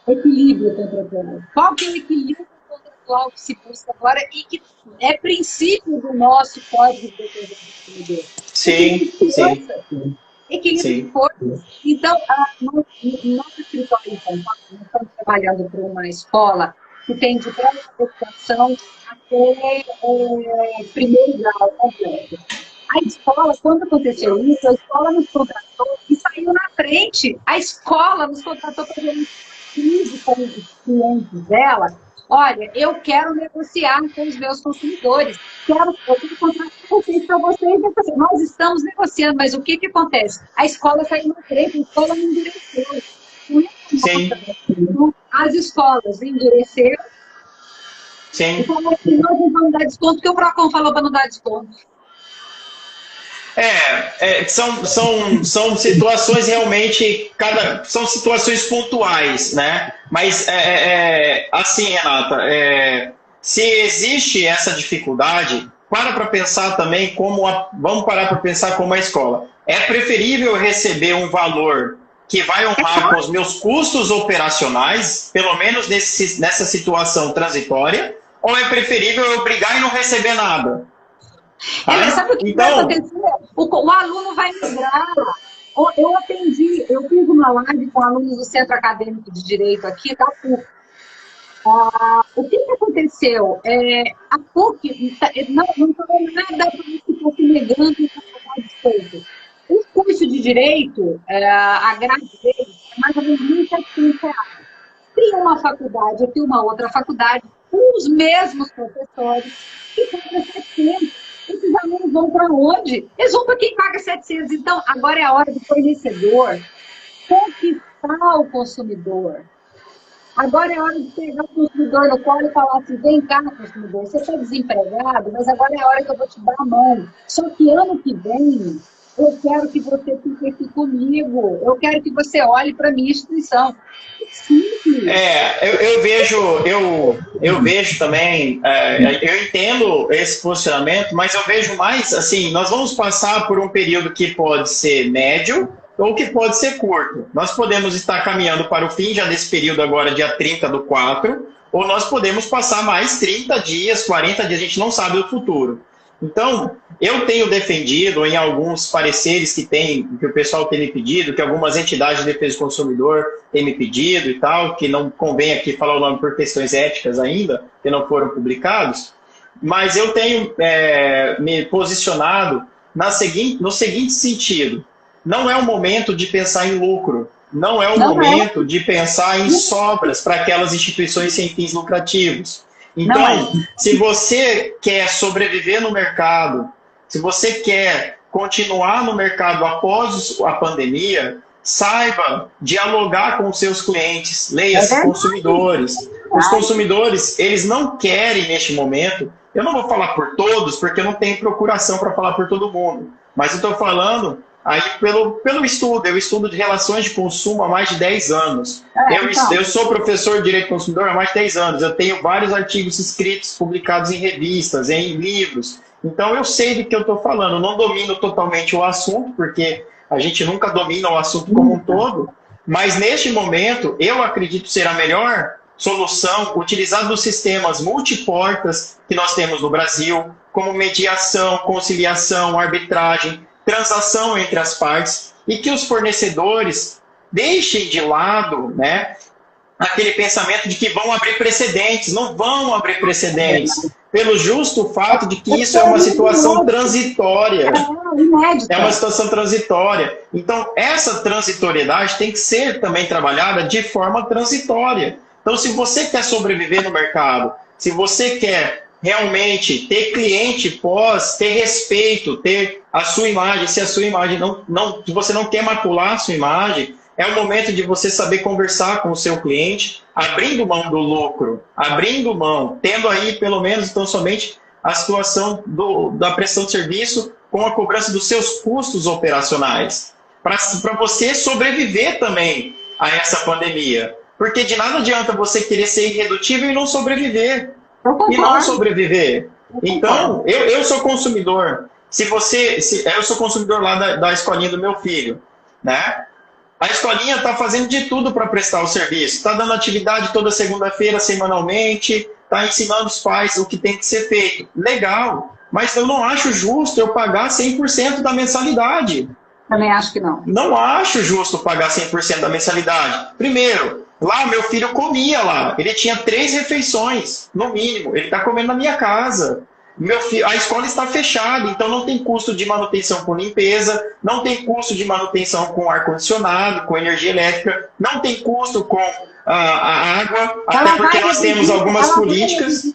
equilíbrio contratual. Qual que é o equilíbrio contratual que se busca agora e que é princípio do nosso Código de Defesa do Consumidor? Sim, sim. Equilíbrio de forças. Então, nosso escritório em São Paulo, nós estamos trabalhando para uma escola que tem de pré-educação até primeiro grau completo. A escola, quando aconteceu isso, a escola nos contratou e saiu na frente. A escola nos contratou para fazer crise com os clientes dela. Olha, eu quero negociar com os meus consumidores. Eu tenho contrato com vocês para vocês. Nós estamos negociando, mas o que acontece? A escola saiu na frente, a escola não endureceu. Sim. As escolas endureceram. Sim. E falaram que nós não vamos dar desconto, porque o PROCON falou para não dar desconto. São situações realmente, são situações pontuais, né? Mas, assim, Renata, se existe essa dificuldade, para pensar também vamos parar para pensar como a escola. É preferível receber um valor que vai honrar com os meus custos operacionais, pelo menos nessa situação transitória, ou é preferível eu brigar e não receber nada? Mas sabe o que vai Então, acontecer? O aluno vai migrar. Eu fiz uma live com alunos do Centro Acadêmico de Direito aqui da PUC. O que aconteceu? A PUC não falou nada como se fosse negando a respeito. O curso de Direito, a grade dele, é mais ou menos R$ 1.700. Tem uma faculdade, aqui uma outra faculdade, com os mesmos professores, que paga 700. Esses alunos vão para onde? Eles vão para quem paga 700. Então, agora é a hora do fornecedor conquistar o consumidor. Agora é hora de pegar o consumidor no colo e falar assim, vem cá, consumidor, você está desempregado, mas agora é a hora que eu vou te dar a mão. Só que ano que vem, eu quero que você fique aqui comigo, eu quero que você olhe para a minha instituição. Simples. Eu vejo também, eu entendo esse posicionamento, mas eu vejo mais, assim, nós vamos passar por um período que pode ser médio, ou que pode ser curto. Nós podemos estar caminhando para o fim já desse período agora, dia 30/4, ou nós podemos passar mais 30 dias, 40 dias, a gente não sabe o futuro. Então, eu tenho defendido em alguns pareceres que o pessoal tem me pedido, que algumas entidades de defesa do consumidor têm me pedido e tal, que não convém aqui falar o nome por questões éticas ainda, que não foram publicados, mas eu tenho me posicionado no seguinte sentido: não é o momento de pensar em lucro, não é o momento de pensar em sobras para aquelas instituições sem fins lucrativos. Então, se você quer sobreviver no mercado, se você quer continuar no mercado após a pandemia, saiba dialogar com os seus clientes, leia-se consumidores. Os consumidores, eles não querem neste momento, eu não vou falar por todos, porque eu não tenho procuração para falar por todo mundo, mas eu estou falando aí pelo estudo, eu estudo de relações de consumo há mais de 10 anos. Eu sou professor de Direito do Consumidor há mais de 10 anos. Eu tenho vários artigos escritos, publicados em revistas, em livros. Então eu sei do que eu estou falando. Eu não domino totalmente o assunto, porque a gente nunca domina o assunto como um todo, mas neste momento eu acredito ser a melhor solução utilizar dos sistemas multiportas que nós temos no Brasil, como mediação, conciliação, arbitragem, transação entre as partes, e que os fornecedores deixem de lado, né, aquele pensamento de que vão abrir precedentes. Não vão abrir precedentes, pelo justo fato de que isso é uma situação transitória. É uma situação transitória. Então, essa transitoriedade tem que ser também trabalhada de forma transitória. Então, se você quer sobreviver no mercado, se você quer realmente ter cliente pós, ter respeito, ter a sua imagem, se a sua imagem se você não quer macular a sua imagem, é o momento de você saber conversar com o seu cliente, abrindo mão do lucro, abrindo mão, tendo aí pelo menos então somente a situação da prestação de serviço com a cobrança dos seus custos operacionais, para você sobreviver também a essa pandemia. Porque de nada adianta você querer ser irredutível e não sobreviver. Então, eu sou consumidor. Eu sou consumidor lá da escolinha do meu filho, né? A escolinha está fazendo de tudo para prestar o serviço. Está dando atividade toda segunda-feira, semanalmente, está ensinando os pais o que tem que ser feito. Legal, mas eu não acho justo eu pagar 100% da mensalidade. Também acho que não. Não acho justo pagar 100% da mensalidade. Primeiro, lá meu filho comia lá. Ele tinha 3 refeições, no mínimo. Ele está comendo na minha casa. A escola está fechada, então não tem custo de manutenção com limpeza, não tem custo de manutenção com ar-condicionado, com energia elétrica, não tem custo com a água, até porque nós temos algumas políticas.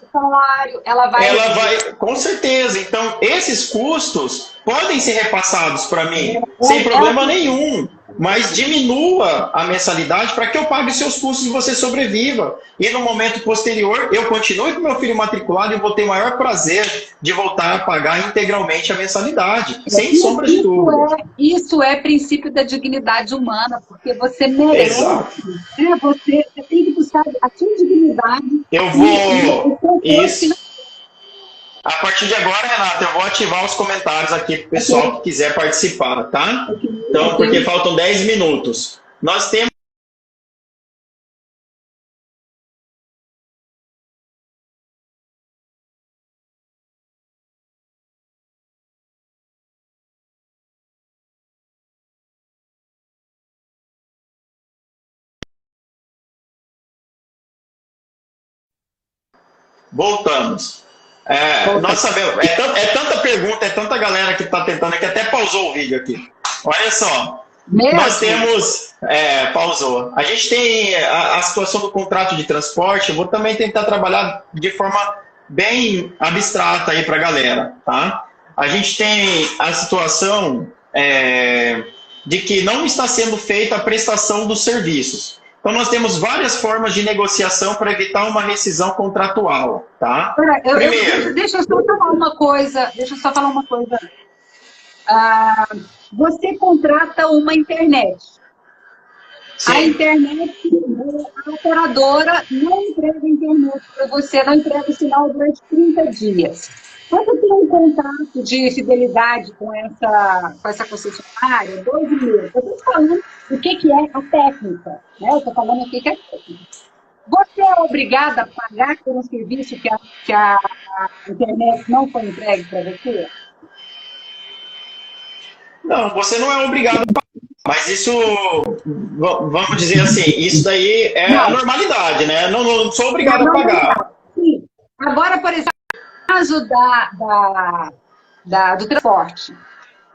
Ela vai, com certeza. Então, esses custos podem ser repassados para mim, sem problema nenhum. Mas diminua a mensalidade para que eu pague os seus custos e você sobreviva. E no momento posterior, eu continue com meu filho matriculado e vou ter o maior prazer de voltar a pagar integralmente a mensalidade, sem sombra de dúvida. Isso é princípio da dignidade humana, porque você merece. Você tem que buscar a sua dignidade. Isso. A partir de agora, Renata, eu vou ativar os comentários aqui para o pessoal que quiser participar, tá? Então, porque faltam 10 minutos. Nós temos Voltamos. Nós sabemos, é tanta pergunta, é tanta galera que está tentando, que até pausou o vídeo aqui. Olha só, nós temos... pausou. A gente tem a situação do contrato de transporte, eu vou também tentar trabalhar de forma bem abstrata aí para a galera, tá? A gente tem a situação de que não está sendo feita a prestação dos serviços. Então, nós temos várias formas de negociação para evitar uma rescisão contratual, tá? Primeiro... Deixa eu só falar uma coisa. Você contrata uma internet. Sim. A internet, a operadora não entrega a internet para você, não entrega o sinal durante 30 dias. Você tem um contrato de fidelidade com essa concessionária, 2 meses. Eu estou falando o que é a técnica, né? Eu estou falando o que é a técnica. Você é obrigado a pagar por um serviço que a internet não foi entregue para você? Não, você não é obrigado a pagar. Mas isso, vamos dizer assim, isso daí é a normalidade, né? Não sou obrigado a pagar. Sim. Agora, por exemplo, no caso do transporte,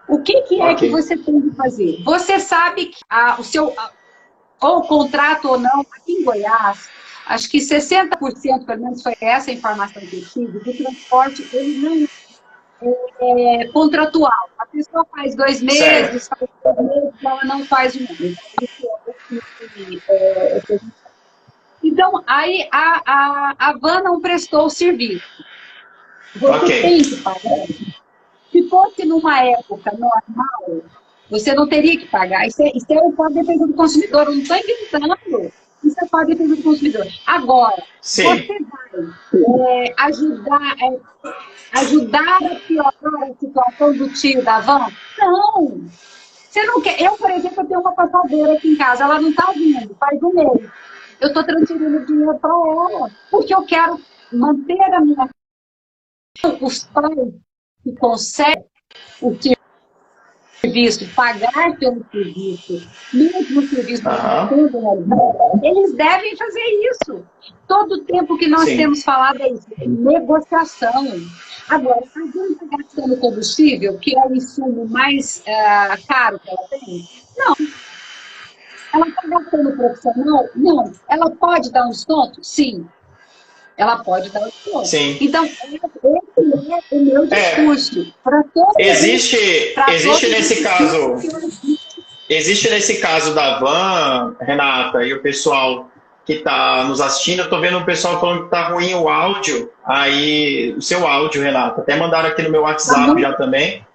o que é que você tem que fazer? Você sabe que ou contrato ou não, aqui em Goiás, acho que 60%, pelo menos foi essa a informação que eu tive, do transporte, ele não é contratual. A pessoa faz 2 meses, faz 3 meses, ela não faz um mês. Então, aí a van não prestou o serviço. Você tem que pagar. Se fosse numa época normal, você não teria que pagar. Isso é o Código de Defesa do Consumidor. Eu não estou inventando. Isso é o Código de Defesa do Consumidor. Agora, você vai ajudar a piorar a situação do tio da van? Não. Você não quer. Eu, por exemplo, tenho uma passadeira aqui em casa. Ela não está vindo, faz um mês. Eu estou transferindo dinheiro para ela, porque eu quero manter a minha... Os pais que conseguem o serviço, pagar pelo serviço, mesmo o serviço eles devem fazer isso. Todo o tempo que nós temos falado é isso, negociação. Agora, a gente está gastando combustível, que é o insumo mais caro que ela tem? Não. Ela está gastando profissional? Não. Ela pode dar um desconto? Sim. Ela pode dar um desconto. Sim. Então, esse é o meu discurso. Existe nesse caso da van, Renata, e o pessoal que está nos assistindo, eu estou vendo o pessoal falando que está ruim o áudio, aí o seu áudio, Renata, até mandaram aqui no meu WhatsApp já também,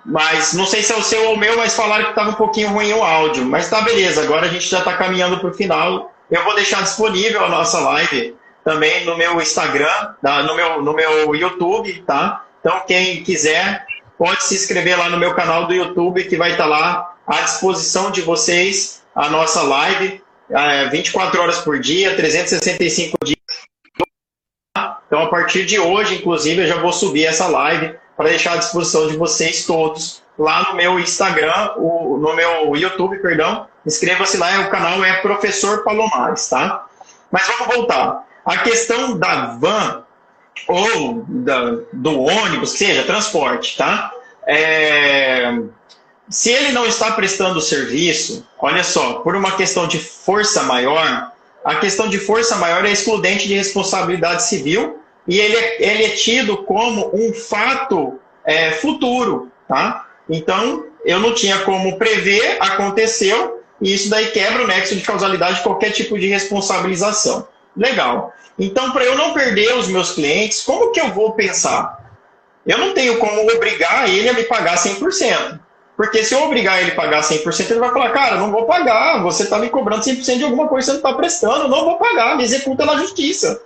mas não sei se é o seu ou o meu, mas falaram que estava um pouquinho ruim o áudio, mas tá beleza, agora a gente já está caminhando para o final, eu vou deixar disponível a nossa live também no meu Instagram, no meu YouTube, tá? Então quem quiser pode se inscrever lá no meu canal do YouTube, que vai estar lá à disposição de vocês, a nossa live, 24 horas por dia, 365 dias. Então, a partir de hoje, inclusive, eu já vou subir essa live para deixar à disposição de vocês todos lá no meu Instagram, no meu YouTube, perdão. Inscreva-se lá, o canal é Professor Palomares, tá? Mas vamos voltar. A questão da van ou do ônibus, seja transporte, tá? Se ele não está prestando serviço, olha só, por uma questão de força maior, a questão de força maior é excludente de responsabilidade civil e ele é tido como um fato futuro, tá? Então, eu não tinha como prever, aconteceu, e isso daí quebra o nexo de causalidade de qualquer tipo de responsabilização. Legal. Então, para eu não perder os meus clientes, como que eu vou pensar? Eu não tenho como obrigar ele a me pagar 100%. Porque se eu obrigar ele a pagar 100%, ele vai falar, cara, não vou pagar, você está me cobrando 100% de alguma coisa que você não está prestando, não vou pagar, me executa na justiça.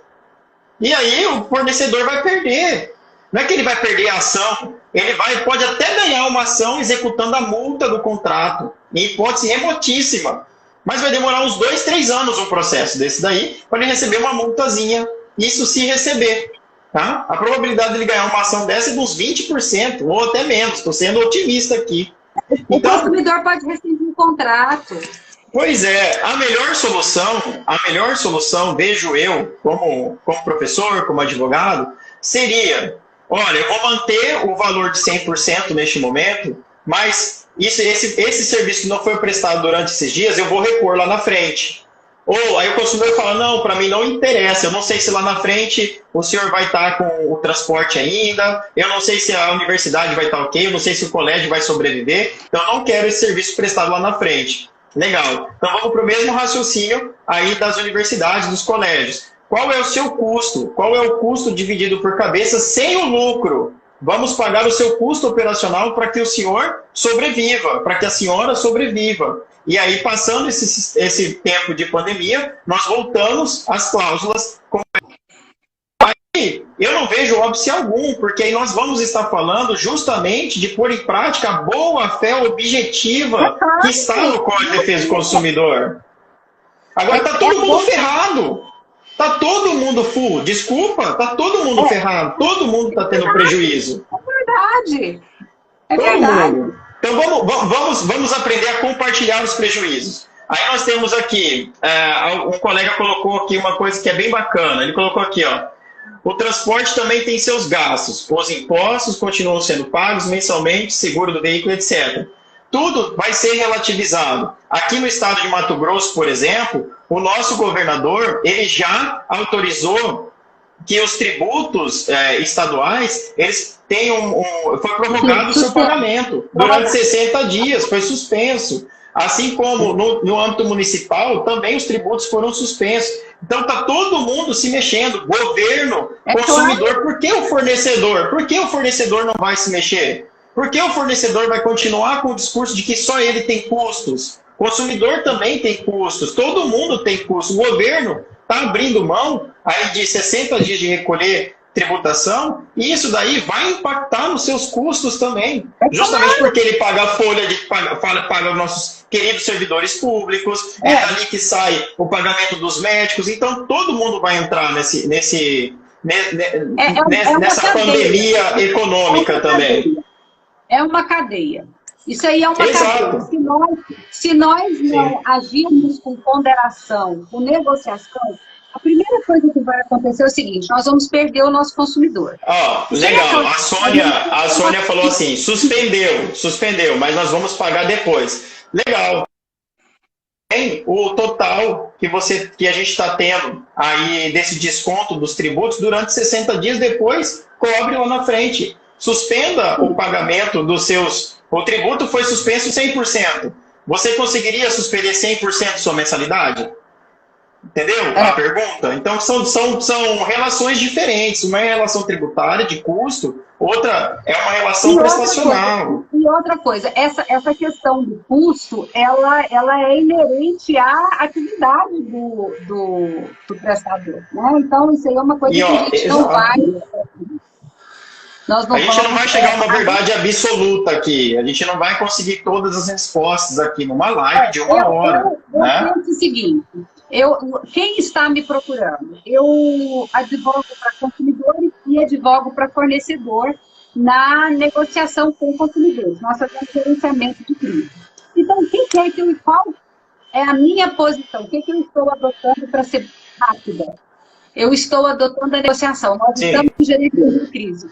E aí o fornecedor vai perder. Não é que ele vai perder a ação, ele pode até ganhar uma ação executando a multa do contrato, em hipótese remotíssima. Mas vai demorar uns 2, 3 anos um processo desse daí, para ele receber uma multazinha, isso se receber. Tá? A probabilidade de ele ganhar uma ação dessa é de uns 20%, ou até menos, estou sendo otimista aqui. O consumidor pode rescindir um contrato. Pois é, a melhor solução, vejo eu, como professor, como advogado, seria, olha, eu vou manter o valor de 100% neste momento, mas esse serviço que não foi prestado durante esses dias, eu vou repor lá na frente. Ou aí o consumidor fala, não, para mim não interessa, eu não sei se lá na frente o senhor vai estar com o transporte ainda, eu não sei se a universidade vai estar ok, eu não sei se o colégio vai sobreviver, então eu não quero esse serviço prestado lá na frente. Legal. Então vamos para o mesmo raciocínio aí das universidades, dos colégios. Qual é o seu custo? Qual é o custo dividido por cabeça sem o lucro? Vamos pagar o seu custo operacional para que o senhor sobreviva, para que a senhora sobreviva. E aí, passando esse tempo de pandemia, nós voltamos às cláusulas. Aí, eu não vejo óbice algum, porque aí nós vamos estar falando justamente de pôr em prática a boa-fé objetiva que está no Código de Defesa do Consumidor. Agora está todo mundo ferrado. Está todo mundo full. Desculpa, está todo mundo ferrado. Todo mundo está tendo prejuízo. É verdade. É todo verdade. mundo. Então vamos aprender a compartilhar os prejuízos. Aí nós temos aqui, um colega colocou aqui uma coisa que é bem bacana. Ele colocou aqui, ó. O transporte também tem seus gastos. Os impostos continuam sendo pagos mensalmente, seguro do veículo, etc. Tudo vai ser relativizado. Aqui no estado de Mato Grosso, por exemplo, o nosso governador ele já autorizou que os tributos estaduais eles tenham foi prorrogado o seu pagamento durante 60 dias, foi suspenso. Assim como no âmbito municipal, também os tributos foram suspensos. Então está todo mundo se mexendo, governo, consumidor. Claro. Por que o fornecedor? Por que o fornecedor não vai se mexer? Por que o fornecedor vai continuar com o discurso de que só ele tem custos? O consumidor também tem custos, todo mundo tem custos. O governo está abrindo mão aí de 60 dias de recolher tributação, e isso daí vai impactar nos seus custos também. Justamente porque ele paga a folha, paga os nossos queridos servidores públicos, é dali que sai o pagamento dos médicos, então todo mundo vai entrar nessa pandemia econômica também. É uma cadeia. Isso aí é uma cadeia. Se nós não agirmos com ponderação, com negociação, a primeira coisa que vai acontecer é o seguinte, nós vamos perder o nosso consumidor. Legal. A Sônia falou assim, suspendeu, mas nós vamos pagar depois. Legal. Tem o total que a gente está tendo aí desse desconto dos tributos durante 60 dias, depois cobre lá na frente. Suspenda o pagamento dos seus... O tributo foi suspenso 100%. Você conseguiria suspender 100% de sua mensalidade? Entendeu a pergunta? Então, são relações diferentes. Uma é relação tributária, de custo, outra é uma relação prestacional. E outra coisa, essa questão do custo, ela é inerente à atividade do prestador. Né? Então, isso aí é uma coisa que a gente não vai... A gente não vai chegar a uma verdade absoluta aqui. A gente não vai conseguir todas as respostas aqui numa live de uma hora. Eu penso o seguinte... quem está me procurando? Eu advogo para consumidores e advogo para fornecedor na negociação com consumidores. Nós fazemos gerenciamento de crise. Então, qual é a minha posição? O que eu estou adotando para ser rápida? Eu estou adotando a negociação. Nós estamos em gerenciamento de crise.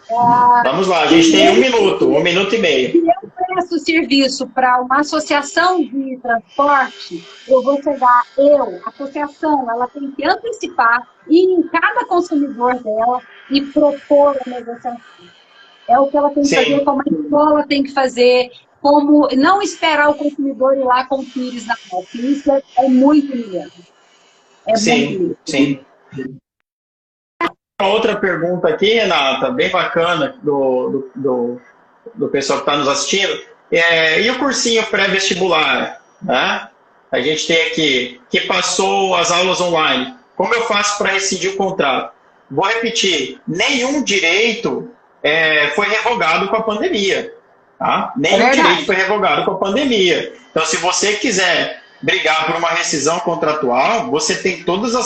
Vamos lá, a gente tem 1 minuto e meio. Se eu presto serviço para uma associação de transporte, eu vou chegar, a associação, ela tem que antecipar, ir em cada consumidor dela e propor a negociação. É o que ela tem que fazer, como a escola tem que fazer, como não esperar o consumidor ir lá com o pires na mão. Isso é muito humilhante. Sim. Uma outra pergunta aqui, Renata, bem bacana, do pessoal que está nos assistindo. E o cursinho pré-vestibular? Né? A gente tem aqui, que passou as aulas online. Como eu faço para rescindir o contrato? Vou repetir, nenhum direito foi revogado com a pandemia. Tá? Nenhum direito foi revogado com a pandemia. Então, se você quiser brigar por uma rescisão contratual, você tem todas as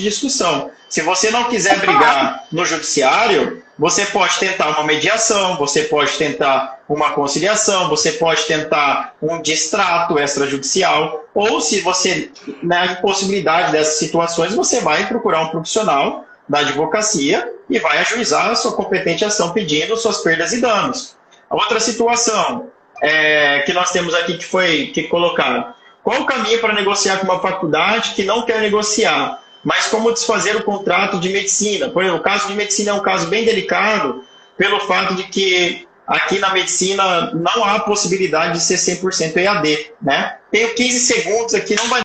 discussão. Se você não quiser brigar no judiciário, você pode tentar uma mediação, você pode tentar uma conciliação, você pode tentar um distrato extrajudicial, ou se você, na impossibilidade dessas situações, você vai procurar um profissional da advocacia e vai ajuizar a sua competente ação pedindo suas perdas e danos. A outra situação que nós temos aqui que colocaram: qual o caminho para negociar com uma faculdade que não quer negociar? Mas como desfazer o contrato de medicina? Por exemplo, o caso de medicina é um caso bem delicado, pelo fato de que aqui na medicina não há possibilidade de ser 100% EAD, né? Tenho 15 segundos aqui, não vai